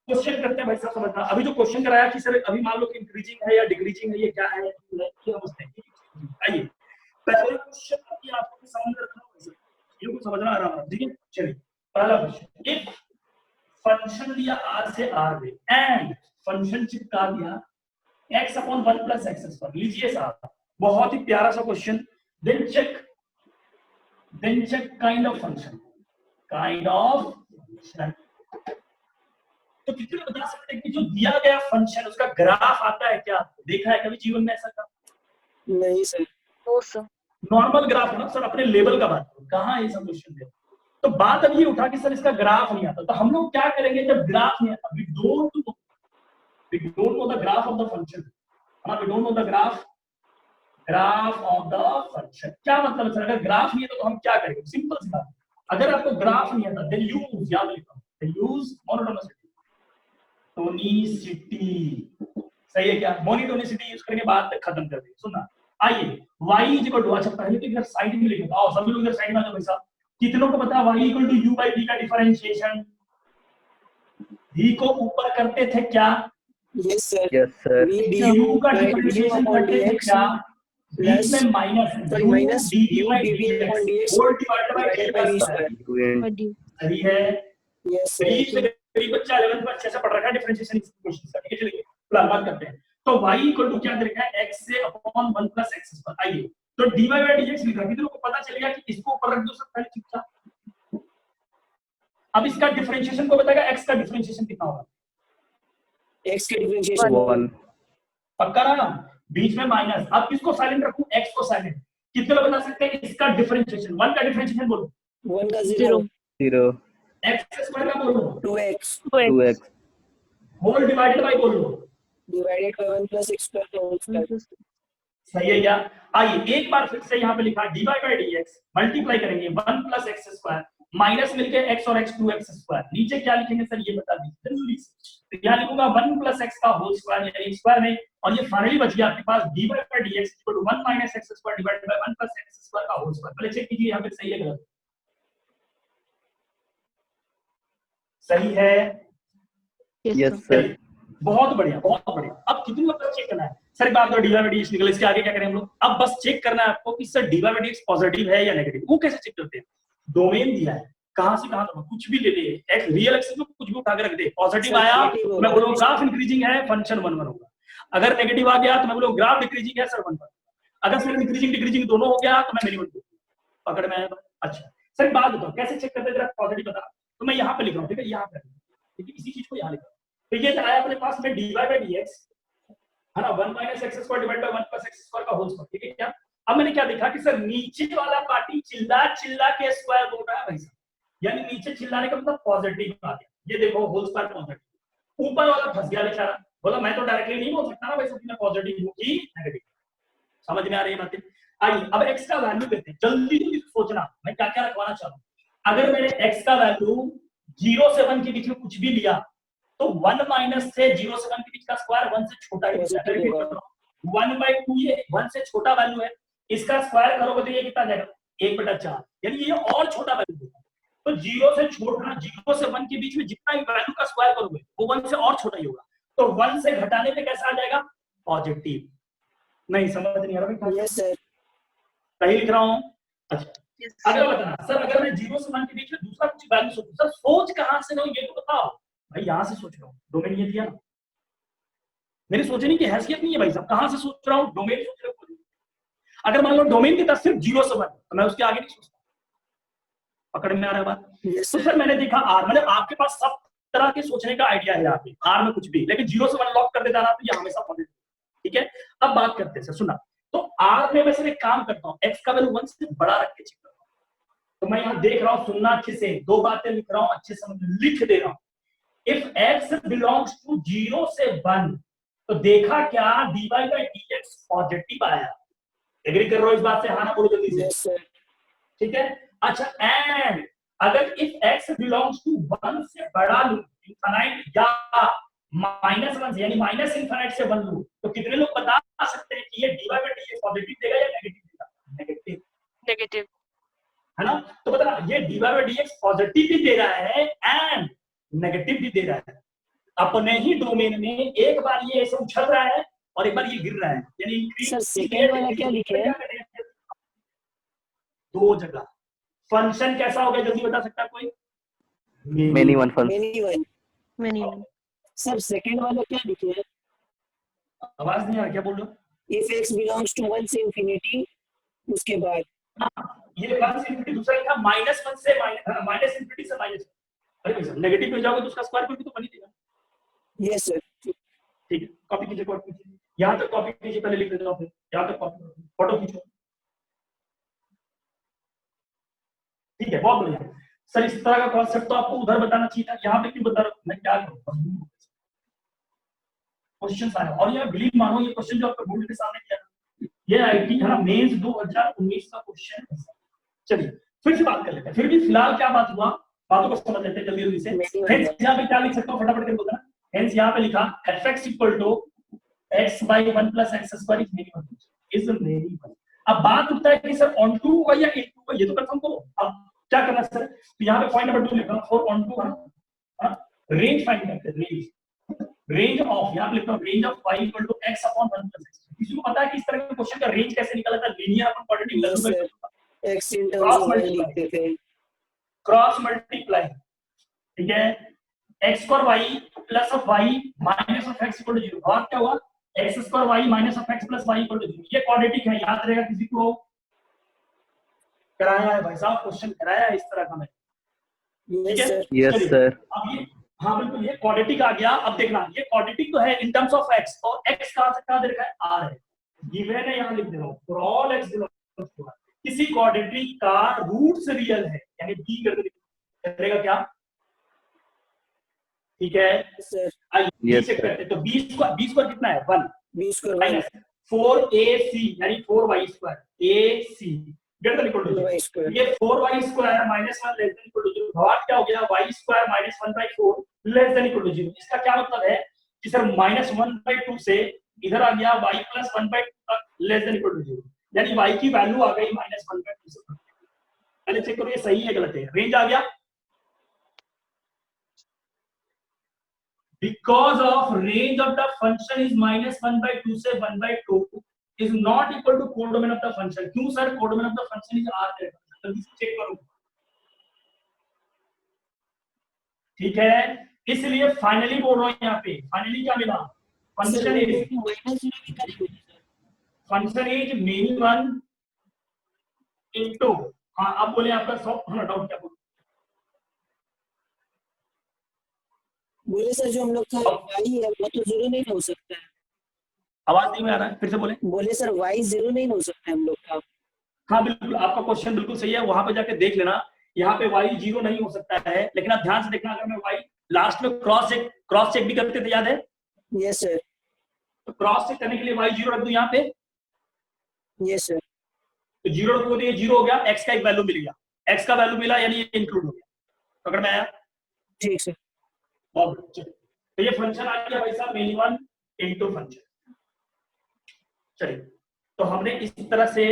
क्वेश्चन करते हैं भाई साहब, समझना। अभी जो क्वेश्चन कराया कि सर अभी मान लो कि इंक्रीजिंग है या डिक्रीजिंग है, ये क्या है, क्या समझते हैं? आइए पहले क्वेश्चन आपको सामने रखना होगा, ये को समझना आराम है, ठीक है? चलिए पहला क्वेश्चन, इफ फंक्शन दिया r से r में एंड फंक्शन चिपका दिया x/1 + x पर। लीजिए साहब, बहुत ही प्यारा सा question. Then check kind of function, तो कितने बता सकते हैं कि जो दिया गया फंक्शन उसका ग्राफ आता है क्या? देखा है कभी जीवन में ऐसा का? नहीं सर, नॉर्मल ग्राफ है ना सर, अपने लेवल का बात करो, कहां ऐसा क्वेश्चन दे। तो बात अब ये उठा कि सर इसका ग्राफ नहीं आता, तो हम लोग क्या करेंगे जब ग्राफ नहीं आता? We don't know the graph of the function, we don't know the graph graph of the function. क्या मतलब है सर, अगर ग्राफ नहीं है तो हम क्या करेंगे? सिंपल सी बात, अगर आपको ग्राफ नहीं आता देन यूज, याद रखो, यूज मोनोटोनिसिटी, टोनिसिटी, सही है क्या? मोनोटोनिसिटी यूज करके बात खत्म कर दी। सुनना, आइए y इज इक्वल टू, अच्छा पहले तो इधर साइड में लिखो, आओ सभी लोग इधर साइड में आ जाओ भाई साहब। कितनों को पता है y equal to u by v का डिफरेंशिएशन? v को ऊपर करते थे क्या? Yes sir, yes sir, u का डिफरेंशिएशन करते थे क्या? बीच में minus minus dt u by dv upon dx dx whole divided by divided d by का v स्क्वायर। square। सही है। यस गरीब से सर, गरीब बच्चा 11th में अच्छे से पढ़ रखा है डिफरेंशिएशन इक्वेशन का, ठीक है? चलिए फिलहाल बात करते हैं। तो y इक्वल टू क्या दे रखा है? x से अपॉन 1 प्लस x स्क्वायर। आइए तो dy बाय dx लिखा, कितनों को पता चलेगा कि इसको ऊपर रख दो सब पहले चुपचाप। अब इसका डिफरेंशिएशन को बताएगा, x का डिफरेंशिएशन कितना होगा? x के डिफरेंशिएशन 1 पक्का ना? बीच में माइनस, अब किसको साइलेंट रखूं? x को साइलेंट। कितने लोग बता सकते हैं इसका डिफरेंशिएशन? 1 का डिफरेंशिएशन बोलो। 1 का 0 0 x स्क्वायर का बोलो, 2x 2x whole divided by बोलो। divided by 1 plus x square the whole square। सही है क्या? आइए एक बार फिर से यहाँ पे लिखा dy बाई dx मल्टीप्लाई करेंगे 1 प्लस एक्स स्क्वायर माइनस मिलके x और x 2x स्क्वायर। नीचे क्या लिखेंगे सर ये बता दीजिए जल्दी से। तो यहाँ लिखूंगा 1 प्लस x का होल स्क्वायर यानी स्क्वायर में, और ये फाइनली बच गया आपके पास dy by dx equal to 1 minus x square divided by 1 plus x square का होल स्क्वायर। पहले चेक कीजिए यहाँ पे सही है गलत? सही है। यस सर, बहुत बढ़िया बहुत बढ़िया। अब कितनी बार चेक करना है सर? एक बात तो dy बाई dx निकल, इसके आगे क्या करें हम लोग? अब बस चेक करना है आपको कि sir dy by dx positive है या नेगेटिव। वो कैसे चेक करते हैं? डोमेन दिया है, कहां से कहां तक कुछ भी ले ले, एक रियल एक्सिस में कुछ भी उठा के रख दे। पॉजिटिव आया तो मैं बोलूंगा ग्राफ इंक्रीजिंग है, फंक्शन 1 1 होगा। अगर नेगेटिव आ गया तो मैं बोलूंगा ग्राफ डिक्रीजिंग है, सर 1 1। अगर सर इंक्रीजिंग डिक्रीजिंग दोनों हो गया तो मैं मिनिमम पकड़ में आया। अच्छा सर एक बात बताओ कैसे चेक करते हैं? पॉजिटिव बता, तो मैं यहाँ पे लिख रहा हूँ, ठीक है? यहाँ पे ठीक है, इसी चीज को यहाँ लिख रहा हूँ। तो ये आया अपने पास में dy बाई dx है ना, 1 minus x square divided by 1 plus x square का होल स्क्वायर, ठीक है क्या? अब मैंने क्या देखा कि सर नीचे वाला पार्टी चिल्ला चिल्ला के स्क्वायर बोल रहा है भाई साहब, यानी नीचे चिल्लाने का मतलब पॉजिटिव आ गया। ये देखो होल स्क्वायर पॉजिटिव, ऊपर वाला फंस गया बेचारा, बोला मैं तो डायरेक्टली नहीं बोल सकता ना भाई साहब मैं पॉजिटिव हूं कि नेगेटिव। समझ में आ रही है बातें? आइए अब x का वैल्यू देते हैं, जल्दी जल्दी सोचना मैं क्या क्या रखवाना चाह रहा हूं। अगर मैंने x का वैल्यू 0 से 1 के बीच में कुछ भी लिया तो 1 माइनस से 0 से 1 के बीच का स्क्वायर 1 से छोटा ही होगा। 1/2 ये 1 से छोटा वैल्यू है, इसका स्क्वायर करोगे तो ये कितना जाएगा? 1/4, यानी ये और छोटा वैल्यू देगा। तो 0 से छोटा, 0 से 1 के बीच में जितना भी वैल्यू का स्क्वायर करोगे वो 1 से और छोटा ही होगा। तो 1 से घटाने पे कैसा आ जाएगा? पॉजिटिव। नहीं समझ नहीं आ रहा? यस सर, सही लिख रहा हूँ? अच्छा अगर बताना सर, अगर मैं 0 से 1 के बीच में दूसरा कुछ वैल्यू सोचूं, सर सोच कहां से रहा हूं ये तो बताओ भाई। यहां से सोच रहा हूं, डोमेन ये दिया, मेरे सोचने की हैसियत नहीं है भाई साहब, कहां से सोच रहा हूं? डोमेन सोच रहा हूं। अगर मान लो डोमेन की तरफ सिर्फ 0 से 1 तो मैं उसके आगे नहीं सोचता। पकड़ में आ रहा है बात? यस तो सर मैंने देखा आर, मतलब आपके पास सब तरह के सोचने का आइडिया है यहाँ पे, आर में कुछ भी, लेकिन 0 से 1 लॉक कर देता ना तो ये हमेशा पॉजिटिव। ठीक है अब बात करते हैं सर, सुना। तो आर में मैं सिर्फ एक काम करता हूँ, एक्स का वैल्यू 1 से बड़ा रख के चेक करता हूँ। तो मैं यहाँ देख रहा हूँ, सुनना अच्छे से, दो बातें लिख रहा हूँ, अच्छे से लिख दे रहा हूँ। इफ x बिलोंग्स टू 0 से 1 तो देखा क्या? dy बाई dx पॉजिटिव आया। एग्री कर रहे हो इस बात से? हाँ ना बोलो जल्दी से। यस सर, ठीक है अच्छा, एंड अगर इफ x बिलोंग्स टू 1 से बड़ा लूं, इनफाइनाइट या -1 यानी माइनस इनफाइनाइट से 1 लूं, तो कितने लोग बता सकते हैं कि ये dy बाई dx पॉजिटिव देगा या नेगेटिव देगा? नेगेटिव। नेगेटिव है ना? तो बता ये dy बाई dx पॉजिटिव भी दे रहा है एंड नेगेटिव भी दे रहा है। अपने ही डोमेन में एक बार ये ऐसे उछल रहा है और एक बार ये गिर रहा है, यानी सर सेकंड वाला क्या लिखे है? दो जगह। फंक्शन कैसा हो गया जल्दी बता सकता है कोई? Many one function. Many one. Many sir second वाला क्या लिखे है? आवाज नहीं आ रहा, क्या बोल रहे हो? इफ x बिलोंग्स टू 1 से इंफिनिटी, उसके बाद ये 1 से इंफिनिटी, दूसरा लिखा -1 से माइनस इंफिनिटी से माइनस। अरे भाई साहब नेगेटिव में जाओगे तो उसका स्क्वायर करके तो बन ही देगा। यस सर, ठीक है कॉपी कीजिए, कॉपी कीजिए, यहां तक कॉपी कीजिए, पहले लिख देता हूं, फिर यहां तक कॉपी, फोटो खींचो। ठीक है बहुत बढ़िया सर, इस तरह का कॉन्सेप्ट तो आपको उधर बताना चाहिए था, यहाँ पे क्यों बता रहा हूं? मैं क्या करूं? क्वेश्चन आया और ये बिलीव मानो, ये क्वेश्चन जो आपका बोर्ड के सामने किया ये आईटी है ना, मेंस 2019 का क्वेश्चन है। चलिए फिर से बात कर लेते हैं, फिर भी फिलहाल क्या बात हुआ, बातों को समझ लेते हैं जल्दी जल्दी से। हेंस यहाँ पे क्या लिख सकता हूँ फटाफट करके बताना। हेंस यहाँ पे लिखा fx equal to x by 1 plus x square is very one। अब बात उठता है कि सर ऑन टू होगा या इन टू, ये तो कंफर्म करो। अब क्या करना सर, तो यहाँ पे पॉइंट नंबर 2 लिखा फॉर ऑन टू है रेंज फाइंड करते हैं, रेंज ऑफ, यहाँ पे लिखता हूँ range of y equal to x upon 1 plus x। किसी को पता है कि इस तरह के क्वेश्चन का रेंज कैसे निकाला था? Linear upon quadratic x in terms of y लिखते थे, क्रॉस मल्टीप्लाई, ठीक है, x square y plus of y minus of x equal to 0। और क्या हुआ, x square y minus of x plus y equal to 0। ये quadratic है, याद रहेगा। किसी को कराया है भाई साहब, क्वेश्चन कराया है इस तरह का मैं, ठीक है? Yes sir. अब ये, हाँ बिल्कुल, ये क्वाड्रेटिक आ गया। अब देखना, ये क्वाड्रेटिक तो है इन टर्म्स ऑफ x, और x कहां से कहां दे रखा है, r है, गिवन है, यहां लिख दे रहा हूं for all x belongs to r। किसी क्वाड्रेटिक का रूट्स रियल है, यानी b करके करेगा क्या, ठीक है सर आइए चेक करते हैं। तो b स्क्वायर कितना है, 1 b स्क्वायर माइनस 4ac यानी 4y square ac greater equal to y square, ये 4y square minus 1 less than equal to 0। और क्या हो गया, y square minus 1/4 less than equal to 0। इसका क्या मतलब है कि सर माइनस 1/2 से इधर आ गया y plus 1/2 less than equal to 0, यानी y की वैल्यू आ गई माइनस 1/2 से। पहले चेक करो ये सही है गलत है। रेंज आ गया, because of range of the function is minus 1/2 से 1/2 is not equal to codomain of the function। क्यों sir, codomain of the function is r है, जल्दी से चेक करो, ठीक है? इसलिए फाइनली बोल रहा हूं, यहाँ पे फाइनली क्या मिला, फंक्शन इज माइनस 0 भी करेंगे sir, function is main one into, हाँ आप बोले आपका डाउट क्या बोल, बोले सर जो हम लोग का y है वो तो 0 नहीं हो सकता है। आवाज नहीं में आ रहा है, फिर से बोले। बोले सर y 0 नहीं हो सकता है हम लोग का। हाँ बिल्कुल, आपका क्वेश्चन बिल्कुल सही है, वहां पे जाके देख लेना। यहाँ पे y 0 नहीं हो सकता है, लेकिन आप ध्यान से देखना, अगर मैं y लास्ट में क्रॉस चेक भी करते थे, याद है? यस सर, तो क्रॉस चेक करने के लिए y 0 रख दूं यहाँ पे, यस सर, तो 0 रखो तो ये 0 हो गया, x का एक वैल्यू मिल गया, x का वैल्यू मिला यानी ये इंक्लूड हो गया, पकड़ में आया? ठीक सर। बहुत अच्छा। तो ये फंक्शन आ गया भाई साहब मेन वन इनटू फंक्शन। चलिए, तो हमने इस तरह से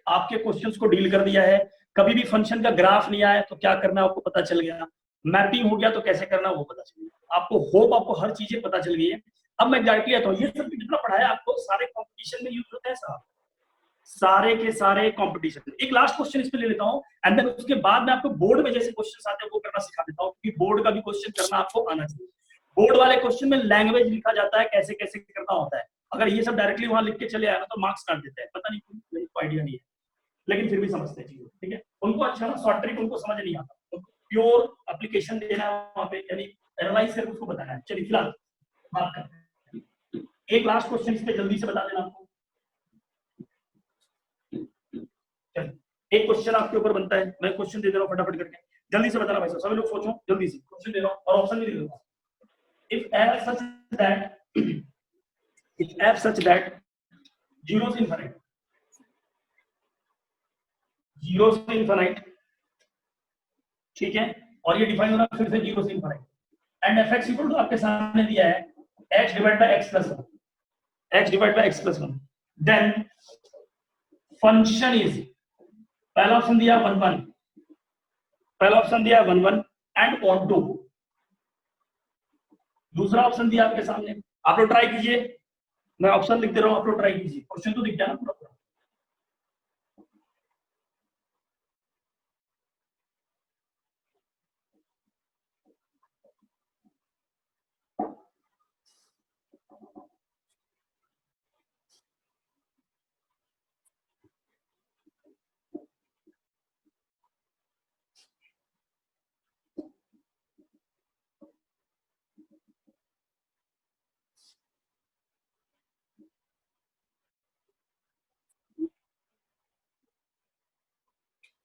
आपके क्वेश्चंस को डील कर दिया है। कभी भी फंक्शन का ग्राफ नहीं आया तो क्या करना है आपको पता चल गया, मैपिंग हो गया तो कैसे करना वो पता चल गया आपको, होप आपको हर चीजें पता चल गई है। अब मैं एग्जैक्टली आता हूँ, ये सब जितना पढ़ाया आपको सारे कॉम्पिटिशन में यूज होता है साहब, सारे के सारे कॉम्पिटिशन। एक लास्ट क्वेश्चन इस पे ले लेता हूँ, एंड देन उसके बाद मैं आपको बोर्ड में जैसे क्वेश्चन आते हैं वो करना सिखा देता हूँ, क्योंकि बोर्ड का भी क्वेश्चन करना आपको आना चाहिए। बोर्ड वाले क्वेश्चन में लैंग्वेज लिखा जाता है, कैसे कैसे करना होता है। अगर ये सब डायरेक्टली वहां लिख के चले आए ना तो मार्क्स काट देते हैं, पता नहीं क्यों, मेरे को आइडिया नहीं है, लेकिन फिर भी समझते हैं चीजें, ठीक है? उनको अच्छा ना शॉर्ट ट्रिक उनको समझ नहीं आता, उनको प्योर एप्लीकेशन देना है वहां पे, यानी एनालाइज करके उसको बताना है। चलिए फिलहाल बात करते हैं, एक लास्ट क्वेश्चन इस पे जल्दी से बता देना आपको। एक क्वेश्चन आपके ऊपर बनता है, मैं क्वेश्चन दे दे रहा हूँ फटाफट करके, जल्दी से बताना भाई साहब, सभी लोग सोचो, जल्दी से क्वेश्चन दे रहा हूँ और ऑप्शन भी दे दूंगा। If f such that if f such that zero is infinite, zero से infinite, ठीक है, और ये डिफाइन होना फिर से जीरो से infinite, and fx equal to आपके सामने दिया है x divide by x plus 1, x divide by x plus 1, then function is, पहला ऑप्शन दिया 1 1, पहला ऑप्शन दिया 1 1 एंड ऑन टू, दूसरा ऑप्शन दिया आपके सामने, आप लोग ट्राई कीजिए, मैं ऑप्शन लिख दे रहा हूं, आप लोग ट्राई कीजिए, क्वेश्चन तो दिख गया ना पूरा पूरा।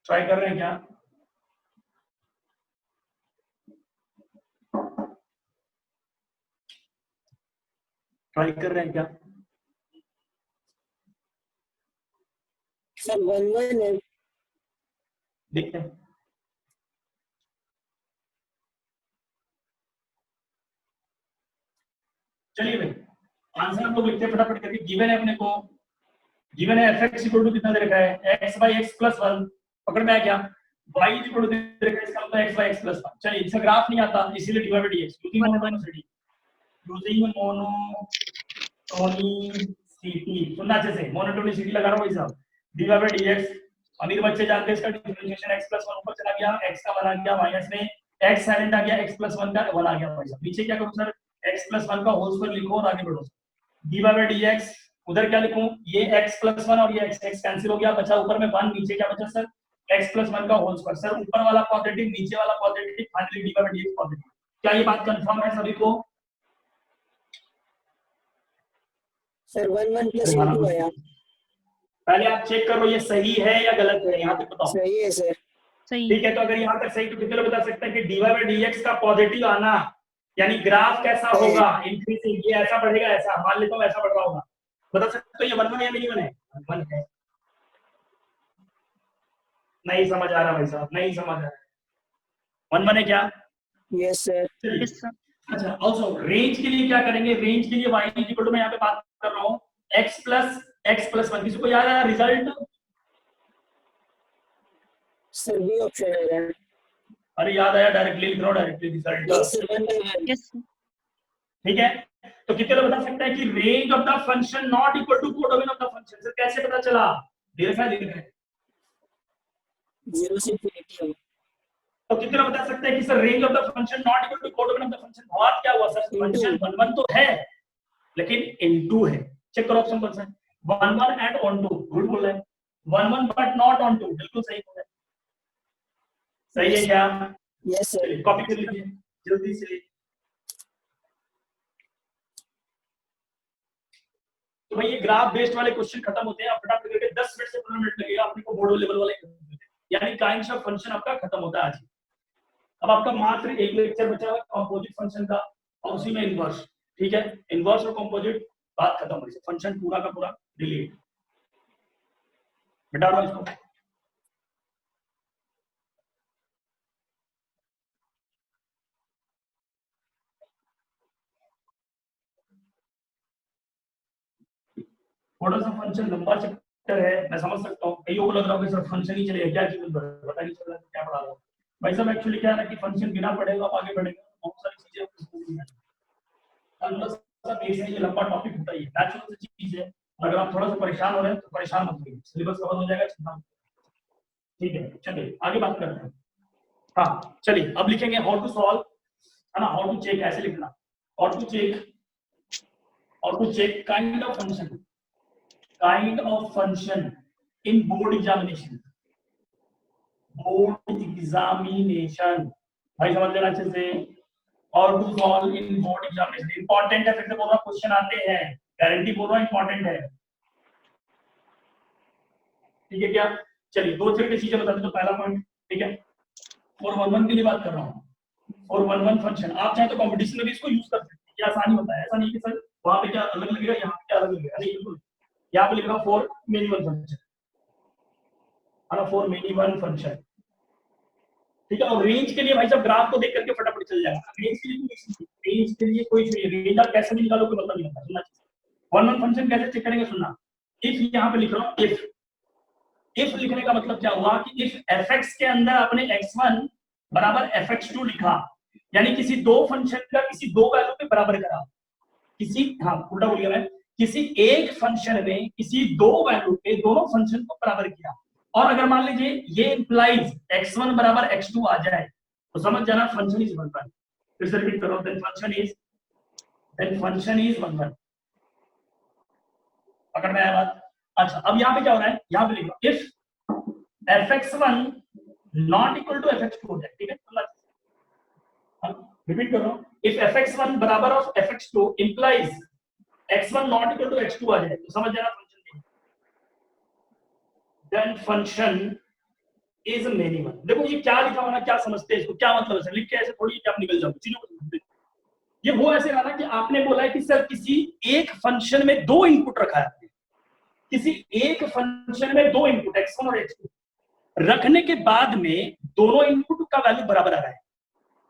ट्राई कर रहे हैं क्या? ट्राई कर रहे हैं क्या? सर 1 है। देखते हैं। चलिए भाई आंसर हम लोग लिखते हैं फटाफट करके। गिवन है अपने को, गिवन है fx इक्वल टू कितना दे रखा है x बाई एक्स प्लस 1, पकड़ में आया क्या? y इक्वल टू दे रखा है, इसका मतलब x बाई एक्स प्लस 1। चलिए इसका ग्राफ नहीं आता इसीलिए dy by dx using monotonicity, सुनना अच्छे से, मोनोटोनिसिटी लगा रहा हूं भाई साहब। dy बाई dx अमीर बच्चे जानते हैं इसका डिफरेंशिएशन x प्लस 1 ऊपर चला गया, x का 1 आ गया, माइनस में x साइलेंट आ गया, x प्लस 1 का 1 आ गया भाई साहब। नीचे क्या करूं सर, x प्लस 1 का होल स्क्वायर लिखो और आगे बढ़ो। dy बाई dx उधर क्या लिखूं, ये x प्लस 1 और ये x कैंसिल हो गया, बचा ऊपर में 1, नीचे क्या बचा सर x प्लस 1 का होल स्क्वायर। सर ऊपर वाला पॉजिटिव नीचे वाला positive, finally dy by dx positive. क्या ये बात कंफर्म है सभी को? सर 1 प्लस 2 आया। पहले आप चेक करो ये सही है या गलत है, यहाँ तक बताओ। सही है सर। सही। ठीक है, तो अगर यहाँ तक सही तो कितने लोग बता सकते हैं कि dy बाई dx का पॉजिटिव आना यानी ग्राफ कैसा होगा, इंक्रीजिंग, ये ऐसा बढ़ेगा, ऐसा मान लेता हूँ ऐसा बढ़ रहा होगा, बता सकते हो ये 1 या नहीं 1 है? 1 है। नहीं समझ आ रहा भाई साहब, नहीं समझ आ रहा। 1 है क्या? Yes sir. चलिए यस सर। अच्छा, ऑल्सो रेंज के लिए क्या करेंगे, रेंज के लिए y इक्वल टू मैं यहाँ पे बात कर रहा हूँ x प्लस 1। किसी को याद आया रिजल्ट? सर बी ऑप्शन आ रहा है। अरे याद आया, डायरेक्टली लिख रहा हूँ, directly result. Yes sir 1/1। Yes sir. ठीक है, तो कितने लोग बता सकते हैं कि range of the function not equal to codomain of the function? Sir कैसे पता चला? दे रखा है 0 से इंफिनिटी। तो कितने लोग बता सकते हैं कि sir range of the function not equal to codomain of the function? बात क्या हुआ सर, फंक्शन 1 तो है लेकिन इनटू है। चेक करो ऑप्शन कौन सा है, 1 एंड ऑन टू। गुड बोल रहे हैं, 1 बट नॉट ऑन टू, बिल्कुल सही बोल रहे हैं। सही है क्या? Yes sir. कॉपी कर लीजिए जल्दी से। तो भाई ये ग्राफ बेस्ड वाले क्वेश्चन खत्म होते हैं, आप फटाफट करके 10 मिनट से 15 मिनट लगेगा अपने को बोर्ड लेवल वाले, यानी काइंड्स ऑफ फंक्शन आपका खत्म होता है आज। अब आपका मात्र एक लेक्चर बचा है कंपोजिट फंक्शन का, और उसी में इनवर्स। ठीक है, इनवर्स और कंपोजिट बात खत्म हो गई, फंक्शन पूरा का पूरा डिलीट। मिटा दो इसको। थोड़ा सा फंक्शन लंबा चैप्टर है, मैं समझ सकता हूँ, कईयों को लग रहा होगा सर फंक्शन ही चलेगा क्या, चीज पता नहीं चल रहा क्या पढ़ा रहा हूँ भाई साहब। एक्चुअली क्या है ना कि फंक्शन बिना पढ़ेगा आप आगे बढ़ेगा, बहुत सारी चीजें आपको समझ नहीं आएगी। ये लंबा टॉपिक होता ही है, नेचुरल चीज है। अगर आप थोड़ा सा परेशान हो रहे हैं तो परेशान मत होइए, सिलेबस कवर हो जाएगा, चिंता मत। ठीक है, चलिए आगे बात करते हैं। हाँ चलिए अब लिखेंगे हाउ टू सॉल्व, है ना, हाउ टू चेक, ऐसे लिखना, how to check kind of function in board examination भाई समझ लेना अच्छे से। और to solve in board examination important है, फिर से बोल रहा हूं क्वेश्चन आते हैं, गारंटी बोल रहा हूं इंपॉर्टेंट है। ठीक है क्या? चलिए दो तरह की चीजें बताते हैं। तो पहला पॉइंट, ठीक है, 411 के लिए बात कर रहा हूँ। 411 फंक्शन आप चाहे तो कॉम्पिटिशन में भी इसको यूज कर सकते हैं, ये आसानी होता है, ऐसा नहीं कि सर वहां पे क्या अलग लगेगा यहाँ पे क्या अलग लगेगा, नहीं बिल्कुल। यहाँ पे लिख रहा हूँ 4 मिनिमम फंक्शन, है ना, 4 मिनिमम फंक्शन। ठीक है, और रेंज के लिए भाई साहब ग्राफ को देख करके फटाफट चल जाएगा। रेंज के लिए कोई रेंज आप कैसे भी निकालो कोई मतलब नहीं होता, सुनना चाहिए। 1 फंक्शन कैसे चेक करेंगे, सुनना। इफ यहाँ पे लिख रहा हूँ इफ लिखने का मतलब क्या हुआ कि इफ fx के अंदर आपने x1 बराबर fx2 लिखा, यानी किसी दो फंक्शन का किसी दो वैल्यू पे बराबर करा, किसी, हाँ उल्टा बोल गया मैं, किसी एक फंक्शन में किसी दो वैल्यू पे दोनों फंक्शन को बराबर किया। और अगर मान लीजिए ये इंप्लाइज x1 बराबर x2 आ जाए तो समझ जाना फंक्शन इज 1 1। फिर से रिपीट करो, देन फंक्शन इज 1 1। पकड़ में आया बात? अच्छा अब यहाँ पे क्या हो रहा है, यहाँ पे लिखो if fx1 not equal to fx2 हो जाए। ठीक है, रिपीट कर रहा हूं, इफ fx1 बराबर of fx2 implies x1 not equal to x2 आ जाए तो समझ जाना फंक्शन नहीं, देन फंक्शन इज मिनिमम। देखो ये क्या लिखा हुआ ना, क्या समझते हैं इसको, क्या मतलब है, लिख के ऐसे थोड़ी आप निकल जाओगे चीजों को। ये वो ऐसे रहा ना कि आपने बोला है कि सर किसी एक फंक्शन में दो इनपुट रखा है, किसी एक फंक्शन में दो इनपुट x1 और x2 रखने के बाद में दोनों इनपुट का वैल्यू बराबर आ रहा है,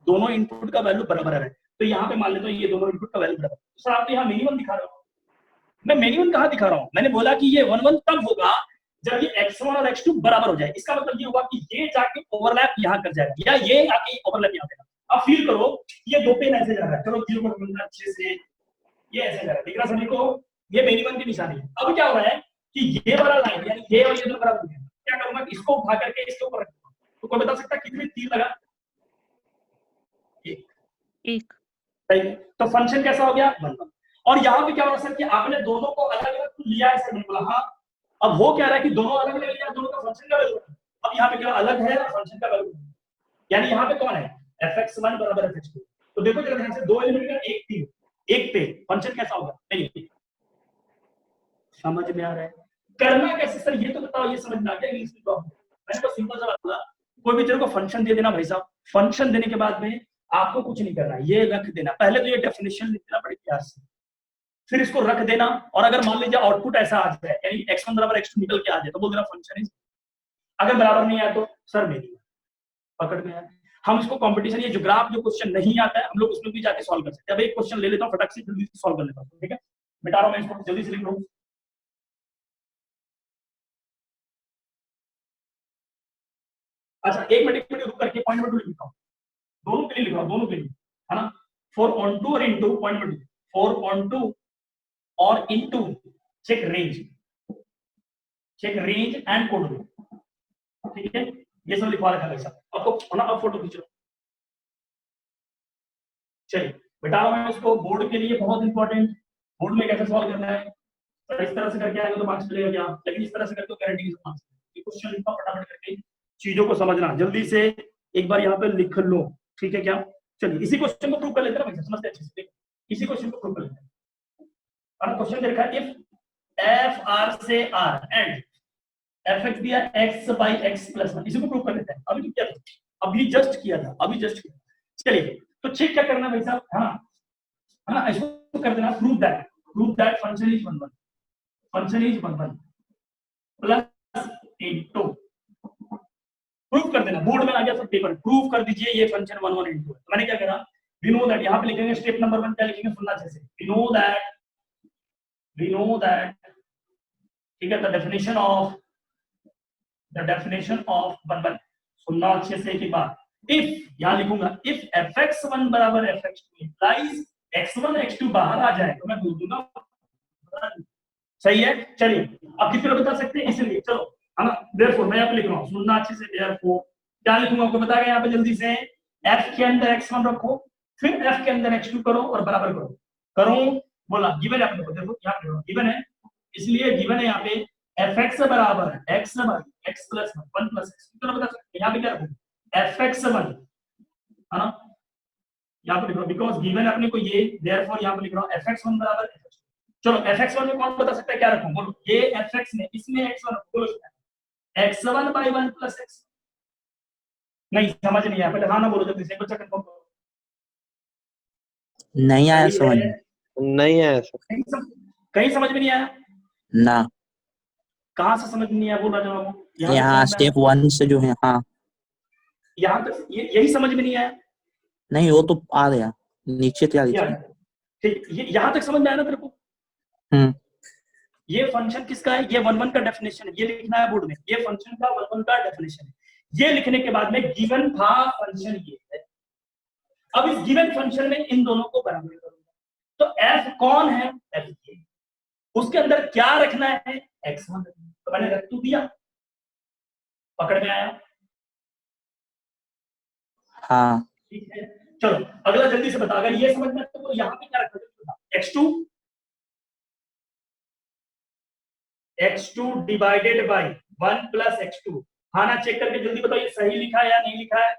दोनों इनपुट का वैल्यू बराबर आ रहा है, तो यहाँ पे मान लेते हैं ये दोनों इनपुट का वैल्यू बराबर। तो सर आप यहाँ मिनिमम दिखा रहे हो, मैं मिनिमम कहाँ दिखा रहा हूँ, मैंने बोला कि ये 1 1 तब होगा जब ये x1 और x2 बराबर हो जाए। इसका मतलब ये हुआ कि ये जाके ओवरलैप यहाँ कर जाएगा या ये आके ओवरलैप यहाँ करेगा। अब फील करो ये दो पेन ऐसे जा रहा है, चलो जीरो को समझना अच्छे से, ये ऐसे जा रहा है, दिख रहा सभी को, ये मिनिमम की निशानी है। अब क्या हो रहा है कि ये वाला लाइन यानी ये और ये दोनों बराबर है, क्या करूंगा इसको उठा करके इसके ऊपर रखूंगा, तो कोई बता सकता है कितने तीर लगा? एक। सही है, तो फंक्शन कैसा हो गया 1 1। और यहाँ पे क्या हो रहा है सर कि आपने दोनों को अलग अलग लिया है सर, बोला हाँ। अब वो क्या रहा है कि दोनों अलग अलग लिया, दोनों का फंक्शन का वैल्यू, अब यहाँ पे क्या अलग है फंक्शन का वैल्यू, यानी यहाँ पे कौन है fx1 बराबर fx2। तो देखो जरा ध्यान से, दो एलिमेंट का एक तीर, एक पे फंक्शन कैसा होगा, नहीं समझ में आ रहा है? करना कैसे सर ये तो बताओ, ये समझ में आ गया इंग्लिश में प्रॉब्लम? मैंने तो सिंपल सा बात बोला, कोई भी तेरे को फंक्शन दे देना भाई साहब, फंक्शन देने के बाद में आपको कुछ नहीं करना, ये रख देना, पहले तो ये डेफिनेशन लिख देना बड़े प्यार से, फिर इसको रख देना, और अगर मान लीजिए आउटपुट ऐसा आ जाए यानी x1 बराबर x2 निकल के आ जाए तो बोल देना फंक्शन इज, अगर बराबर नहीं आया तो सर नहीं पकड़ में आया। हम इसको कंपटीशन, ये जो ग्राफ जो क्वेश्चन नहीं आता है हम लोग उसमें भी जाके सॉल्व कर सकते हैं। अब एक क्वेश्चन ले लेता हूं फटाक से, जल्दी से सॉल्व कर लेता हूं, ठीक है मिटा रहा हूं मैं इसको, जल्दी से लिख रहा हूं। अच्छा एक मिनट रुक करके पॉइंट नंबर 2 लिखता हूं, दोनों के लिए लिख रहा हूं, दोनों के लिए है ना, 4 on 2 और इनटू पॉइंट नंबर 2, 4 on 2 और into check range and code, ठीक है ये सब लिखवा रखा है भाई साहब। आपको ना अब फोटो खींच लो, चलिए बेटा मैं इसको बोर्ड के लिए बहुत इंपॉर्टेंट, बोर्ड में कैसे सॉल्व करना है, तो इस तरह से करके आएंगे तो मार्क्स मिलेगा क्या, लेकिन इस तरह से करके गारंटी के मार्क्स, ये क्वेश्चन लिखा फटाफट करके, चीजों को समझना जल्दी से एक बार यहाँ पे लिख लो, ठीक है क्या? चलिए इसी क्वेश्चन को प्रूव कर लेते हैं भाई, समझते अच्छे से, इसी क्वेश्चन को प्रूव कर लेते हैं। और क्वेश्चन देखा इफ एफ आर से आर एंड एफ एक्स दिया एक्स बाई एक्स प्लस 1, इसी को प्रूव कर लेते हैं। अभी क्या था, अभी जस्ट किया था, अभी जस्ट किया। चलिए तो चेक क्या करना भाई साहब, है ना इसको कर देना, prove that function is 1 1, function is 1 1 plus into, prove कर देना, बोर्ड में आ गया सब पेपर, प्रूव कर दीजिए ये फंक्शन 1 1 इनटू। तो मैंने क्या करा, वी नो दैट, यहाँ पे लिखेंगे स्टेप नंबर 1 क्या लिखेंगे, सुनना अच्छे से, वी नो दैट ठीक है, द डेफिनेशन ऑफ 1 1, सुनना अच्छे से एक बार, इफ यहाँ लिखूंगा इफ fx1 बराबर fx2 इंप्लाइज x1 x2 बाहर आ जाए तो मैं बोल दूंगा सही है। चलिए अब कितने बता सकते हैं, इसलिए चलो है ना, देयरफॉर मैं यहाँ पे लिख रहा हूँ, सुनना अच्छे से, देयरफॉर क्या लिखूंगा आपको बताएगा यहाँ पे जल्दी से, f के अंदर x1 रखो, फिर f के अंदर x2 करो और बराबर करो बोला, गिवन है अपने को, देखो यहाँ पे गिवन है, इसलिए गिवन है यहाँ पे fx बराबर x by x plus 1 plus x, कितना बता सकते हैं यहाँ पे क्या रखूं, fx1 है ना, यहाँ पे लिख रहा हूँ बिकॉज गिवन है अपने को ये, देयरफॉर यहाँ पे लिख रहा हूँ fx1 बराबर fx2। चलो fx1 में कौन बता सकता है क्या रखूं, बोलो ये fx में, इसमें x1 बोलो, x1 बाई 1 प्लस x, नहीं समझ नहीं आया, पहले हाँ ना बोलो जल्दी से, बच्चा कंफर्म करो, नहीं आया समझ में, नहीं आया सर, कहीं समझ में नहीं आया ना, कहाँ से समझ में नहीं आया, बोल रहा जवाब, यहाँ स्टेप 1 से जो है, हाँ यहाँ तक यही समझ में नहीं आया, नहीं वो तो आ गया नीचे, क्या लिखा है, ठीक यहाँ तक समझ में आया ना तेरे को, ये फंक्शन किसका है, ये 1 1 का डेफिनेशन है, ये लिखना है बोर्ड में, ये फंक्शन का 1 1 का डेफिनेशन है, ये लिखने के बाद में गिवन था फंक्शन ये है, अब इस गिवन फंक्शन में इन दोनों को बराबर करूंगा, तो f कौन है, f ये, उसके अंदर क्या रखना है, x1, तो मैंने रख तो दिया, पकड़ में आया, हाँ ठीक है। चलो अगला जल्दी से बता, अगर ये समझ में तो यहाँ पे क्या रखना है, x2 divided by 1 plus x2, हाँ ना चेक करके जल्दी बताइए सही लिखा है या नहीं लिखा है,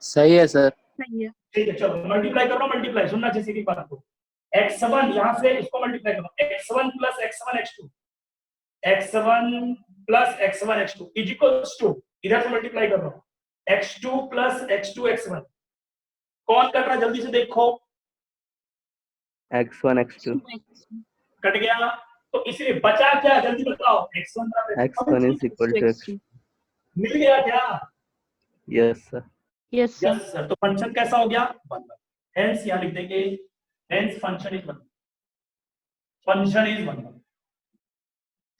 सही है सर, सही है। ठीक है। चलो मल्टीप्लाई कर रहा हूं, मल्टीप्लाई सुनना अच्छे से, बात को x1 यहाँ से इसको मल्टीप्लाई करो, x1 plus x1 x2, x1 plus x1 x2 is equals to, इधर से मल्टीप्लाई कर रहा हूं, x2 प्लस x2 x1, कौन कर रहा है जल्दी से देखो, x1 x2 कट गया, तो इसलिए बचा क्या, जल्दी बताओ, x1 x1 is equal to x2. मिल गया क्या? Yes sir. Yes, sir. Yes sir, तो फंक्शन कैसा हो गया, 1 1. हेंस यहां लिख देंगे hence function is 1, function is 1 1.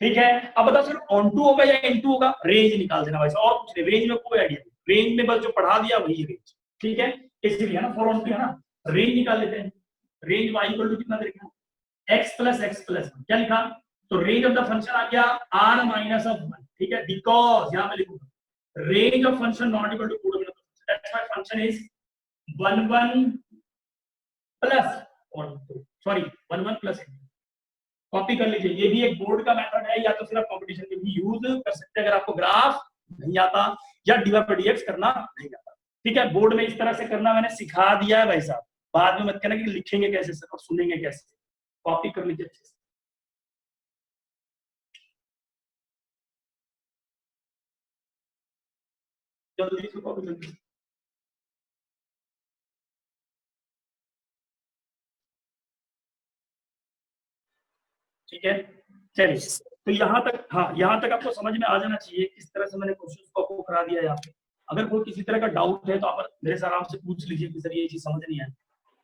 ठीक है, अब बताओ सर ऑन टू होगा या इन टू होगा, रेंज निकाल देना भाई, और कुछ नहीं, रेंज में कोई आइडिया नहीं, रेंज में बस जो पढ़ा दिया वही रेंज. ठीक है, इसलिए ना फॉर ऑन टू है ना, रेंज निकाल लेते हैं. रेंज y इक्वल टू कितना लिखा, x प्लस 1. क्या लिखा, तो रेंज ऑफ द फंक्शन आ गया r माइनस ऑफ 1. ठीक है, बिकॉज यहां पे लिखूंगा range of function not equal to codomain, that's why function is 1 1 plus और सॉरी 1 1 प्लस. कॉपी कर लीजिए, ये भी एक बोर्ड का मेथड है, या तो सिर्फ कंपटीशन में भी यूज कर सकते हैं अगर आपको ग्राफ नहीं आता या dy/dx करना नहीं आता. ठीक है, बोर्ड में इस तरह से करना मैंने सिखा दिया है भाई साहब, बाद में मत कहना कि लिखेंगे कैसे सर और सुनेंगे कैसे. कॉपी कर लीजिए अच्छे से. जल्दी से कॉपी कर लीजिए. ठीक है, चलिए, तो यहाँ तक, हाँ यहाँ तक आपको समझ में आ जाना चाहिए किस तरह से मैंने क्वेश्चन को आपको करा दिया है यहाँ पे. अगर कोई किसी तरह का डाउट है तो आप मेरे से आराम से पूछ लीजिए कि सर ये चीज समझ नहीं आया.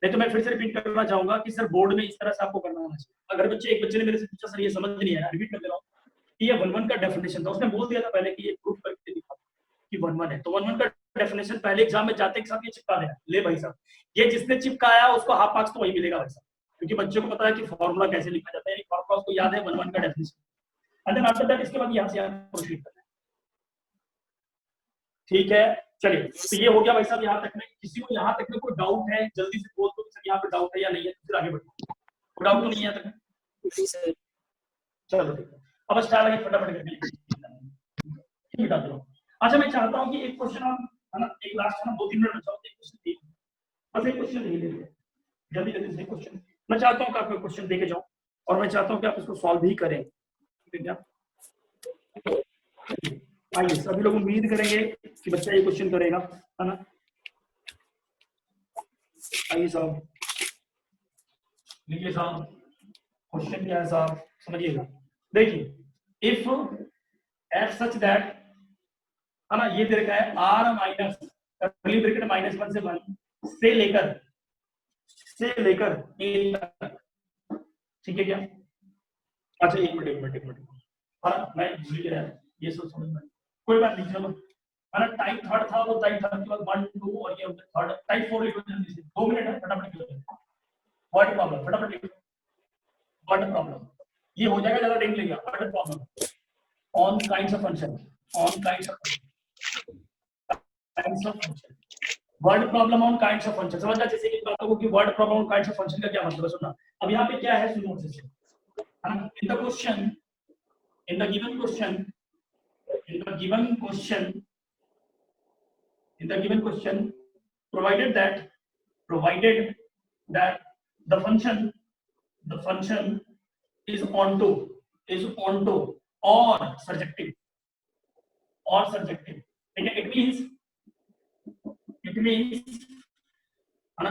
नहीं तो मैं फिर से रिपीट करना चाहूंगा कि सर बोर्ड में इस तरह से आपको करना होना चाहिए. अगर एक बच्चे ने मेरे से पूछा सर ये समझ नहीं आया, रिपीट कर दे रहा हूँ कि ये 1 1 का डेफिनेशन था, उसने बोल दिया था पहले कि ये प्रूफ करके दिखा कि 1 1 है, तो 1 1 का डेफिनेशन पहले एग्जाम में जाते के साथ ये चिपका देना. ले भाई साहब, ये जिसने चिपकाया उसको हाफ मार्क्स तो वही मिलेगा भाई साहब, क्योंकि बच्चे को पता है कि फॉर्मूला कैसे लिखा जाता है, फॉर्मूला उसको याद है 1 1 का definition. And then after that इसके बाद यहाँ से प्रोसीड करना है. ठीक है, चलिए, तो ये हो गया भाई साहब यहाँ तक में. किसी को यहाँ तक में कोई डाउट है जल्दी से बोल दो कि सर यहाँ पे डाउट है या नहीं है, फिर आगे बढ़ो. कोई डाउट तो नहीं है यहाँ तक? चलो ठीक है, अब स्टार्ट आगे फटाफट करके बिता दो. अच्छा, मैं चाहता हूँ कि एक क्वेश्चन हम है ना, एक लास्ट में 2-3 मिनट बचाओ, एक क्वेश्चन देखिए, बस एक क्वेश्चन ले लीजिए जल्दी जल्दी से. क्वेश्चन मैं चाहता हूँ कि आप क्वेश्चन देके जाओ और मैं चाहता हूँ कि आप इसको सॉल्व भी करें. ठीक है, आइए सभी लोग उम्मीद करेंगे कि बच्चा ये क्वेश्चन करेगा, है ना. आइए साहब, लिखिए साहब, क्वेश्चन क्या है साहब, समझिएगा. देखिए, इफ एफ सच दैट, है ना, ये दे रखा है r माइनस कर्ली ब्रैकेट -1 से 1 से लेकर a तक. ठीक है क्या? अच्छा, एक मिनट, हाँ मैं भूल गया ये सब समझ में, कोई बात नहीं, चलो. है ना, टाइप थर्ड था, वो टाइप थर्ड के बाद 1 2 और ये थर्ड टाइप 4 लिखो जल्दी से. 2 मिनट है, फटाफट लिखो. व्हाट प्रॉब्लम, फटाफट लिखो. व्हाट प्रॉब्लम, ये हो जाएगा, ज्यादा टाइम लगेगा. What problem on kinds of function, on kinds of function, word problem on kinds of function. समझना जैसे कि बातों को कि word problem on kinds of function का क्या मतलब है, सुनना. अब यहाँ पे क्या है, सुनो अच्छे से. In the question, in the given question, provided that the function is onto or surjective. Okay,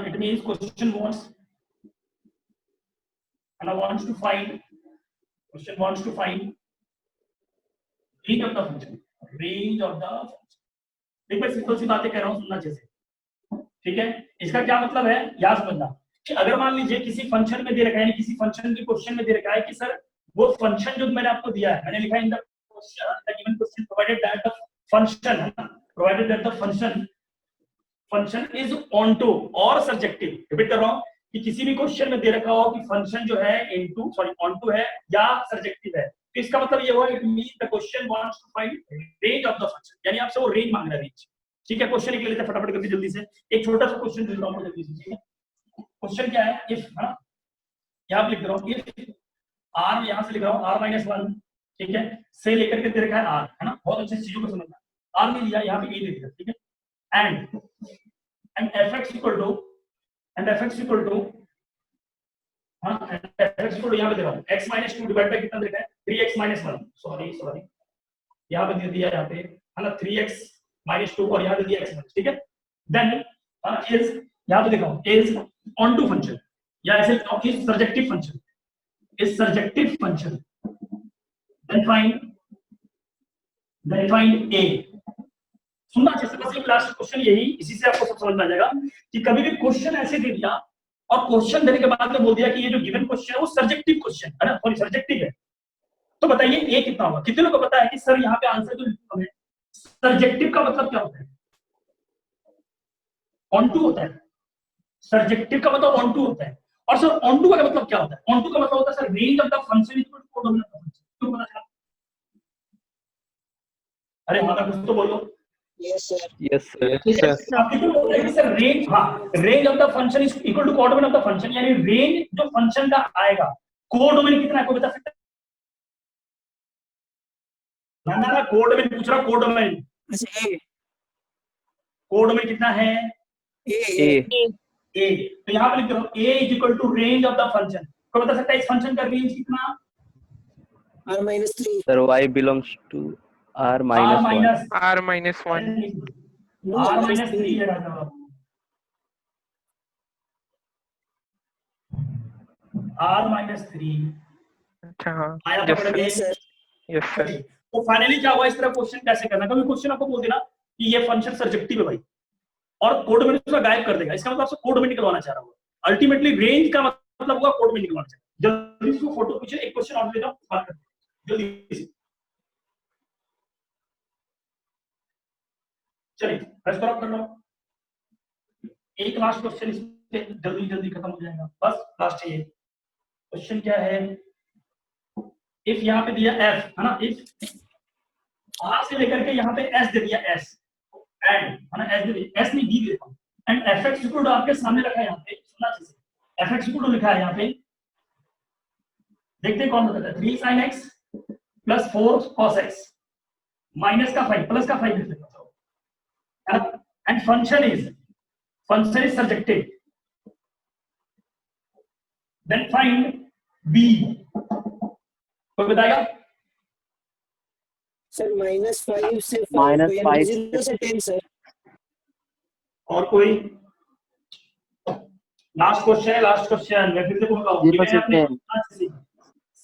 it means question wants to find range of the function. देख मैं सिंपल सी बातें कह रहा हूँ, सुनना जैसे. ठीक है, इसका क्या मतलब है याद समझना कि अगर मान लीजिए किसी फंक्शन में दे रखा है, किसी फंक्शन के क्वेश्चन में दे रखा है कि सर वो फंक्शन जो मैंने आपको दिया है, मैंने लिखा है in the given question provided that the function is onto और सब्जेक्टिव. रिपीट कर रहा हूँ कि किसी भी क्वेश्चन में दे रखा हो कि फंक्शन जो है ऑनटू है या सब्जेक्टिव है, तो इसका मतलब ये हुआ it means the question wants to find range of the function, यानी आपसे वो रेंज मांग रहा है, रेंज. ठीक है, क्वेश्चन लिख लेते हैं फटाफट करके जल्दी से. एक छोटा सा क्वेश्चन लिख रहा हूं जल्दी से. ठीक है, क्वेश्चन क्या है, इफ, है ना, यहां पे लिख रहा हूं इफ r, यहां से लिख रहा हूं r-1. ठीक है, से लेकर के दे रखा है r, है ना, बहुत अच्छी चीजों को समझना. r में लिया, यहां पे a लिख दिया. ठीक है, एंड fx इक्वल टू हाँ, fx इक्वल टू यहां पे दे रहा हूं x-2 डिवाइड बाय कितना दे रखा है 3x-1. सॉरी यहां पे दे दिया, यहां पे है ना 3x-2 और यहां दे दिया x-1. ठीक है, देन इज, यहां पे देखो इज ऑन टू फंक्शन. या ऐसे लिखो is surjective function, is surjective function, then find A. सुनना अच्छे से, बस लास्ट क्वेश्चन यही, इसी से आपको सब समझ में आ जाएगा कि कभी भी क्वेश्चन ऐसे दे दिया और क्वेश्चन देने के बाद में बोल दिया कि ये जो गिवन क्वेश्चन है वो सर्जेक्टिव क्वेश्चन है ना, सॉरी सर्जेक्टिव है, तो बताइए ए कितना होगा। कितने लोगों को पता है कि सर यहाँ पे आंसर जो लिखा है सर्जेक्टिव का मतलब क्या होता है? ऑन टू होता है। सर्जेक्टिव का मतलब ऑन टू होता है। और सर ऑन टू का मतलब क्या होता है? ऑन टू का मतलब होता है sir range of the function equal to codomain of function. क्यों पता चला? अरे मतलब कुछ तो बोलो। Yes sir. Yes sir. आप कितने बोल रहे हैं सर रेंज, हाँ range of the function is equal to codomain of the function, यानी रेंज जो फंक्शन का आएगा कोडोमेन कितना है, कोई बता सकता है? ना कोडोमेन पूछ रहा, कोडोमेन। अच्छा ए, कोडोमेन कितना है? ए ए। तो यहाँ पे लिख दो A is equal to range of the function. कोई बता सकता है इस फंक्शन का रेंज कितना? r-3। Sir y belongs to r minus 1। r minus 1। r-3 है जवाब। r-3 अच्छा हाँ, आया यस पकड़ में? सर। Yes sir. तो फाइनली क्या हुआ, इस तरह क्वेश्चन कैसे करना? कभी क्वेश्चन आपको बोल देना कि ये फंक्शन सर्जेक्टिव है भाई, और कोडोमेन उसका गायब कर देगा, इसका मतलब आपसे कोडोमेन निकलवाना चाह रहा होगा। अल्टीमेटली रेंज का मतलब हुआ कोडोमेन निकलवाना चाहिए। जल्दी से फोटो खींचे, एक क्वेश्चन और ले जाओ, बात करते हैं जल्दी से। चलिए रेस्टोरेंट कर लो, एक लास्ट क्वेश्चन इस पे जल्दी जल्दी खत्म हो जाएगा, बस लास्ट ये क्वेश्चन क्या है। इफ यहाँ पे दिया f है ना, इफ r से लेकर के यहाँ पे s दे दिया, s एंड है ना, s दे दिया, s नहीं d देता हूँ, एंड fx इक्वल टू आपके सामने रखा है यहाँ पे, सुनना अच्छे से, fx इक्वल टू लिखा है यहाँ पे, देखते हैं कौन बताता है। 3 sin x plus 4 cos x minus का 5 प्लस का 5 लिख देता हूँ, and function is surjective, then find b। कोई बताएगा? सर -5 से -5 0 से 10 सर। और कोई? लास्ट क्वेश्चन मैं फिर से बोल रहा हूँ, 0 से 10।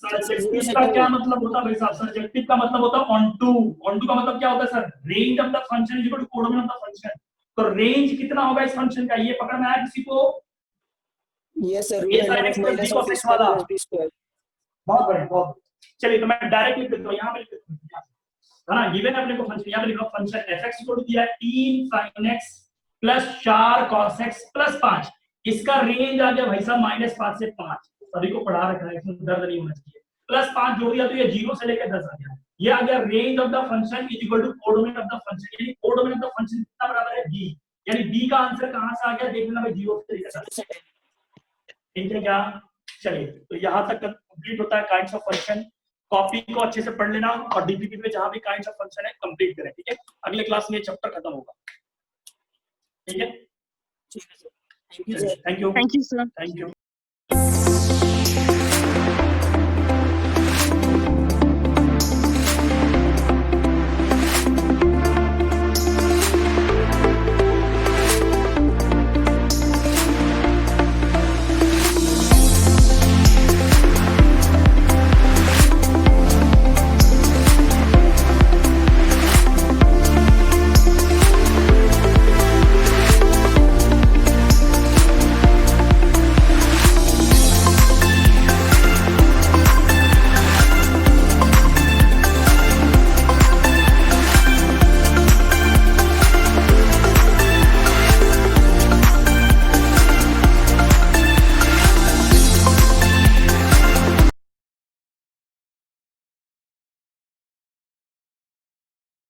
सर्जेक्टिव का क्या मतलब होता है भाई साहब? सर्जेक्टिव का मतलब होता है ऑन टू। ऑन टू का मतलब क्या होता है sir? Range of the function is equal to codomain of the function. तो रेंज कितना होगा इस फंक्शन का, ये पकड़ में आया किसी को? यस सर, ये sin x plus b cos x वाला। बहुत बढ़िया, बहुत। चलिए तो मैं डायरेक्ट लिख देता हूँ, यहाँ पे लिख देता हूँ, है ना, गिवन है अपने को फंक्शन, यहाँ पे लिखा फंक्शन fx इक्वल टू दिया है 3 sin x plus 4 cos x plus 5। इसका रेंज आ गया भाई साहब -5 से 5, सभी को पढ़ा रखा है, इसमें दर्द नहीं होना चाहिए। प्लस 5 जोड़ दिया तो ये 0 से लेकर 10 आ गया। ये आ गया range of the function is equal to codomain of the function, यानी कोडोमेन ऑफ द फंक्शन कितना बराबर है b, यानी b का आंसर कहां से आ गया देख लेना भाई, 0 से लेकर 10। ठीक है क्या? चलिए तो यहाँ तक कंप्लीट होता है काइंड्स ऑफ फंक्शन। कॉपी को अच्छे से पढ़ लेना और डीपीपी में जहां भी काइंड्स ऑफ फंक्शन है कंप्लीट करें, ठीक है? अगले क्लास में ये चैप्टर खत्म होगा, ठीक है? ठीक है sir, thank you sir. Thank you. Thank you, sir. Thank you.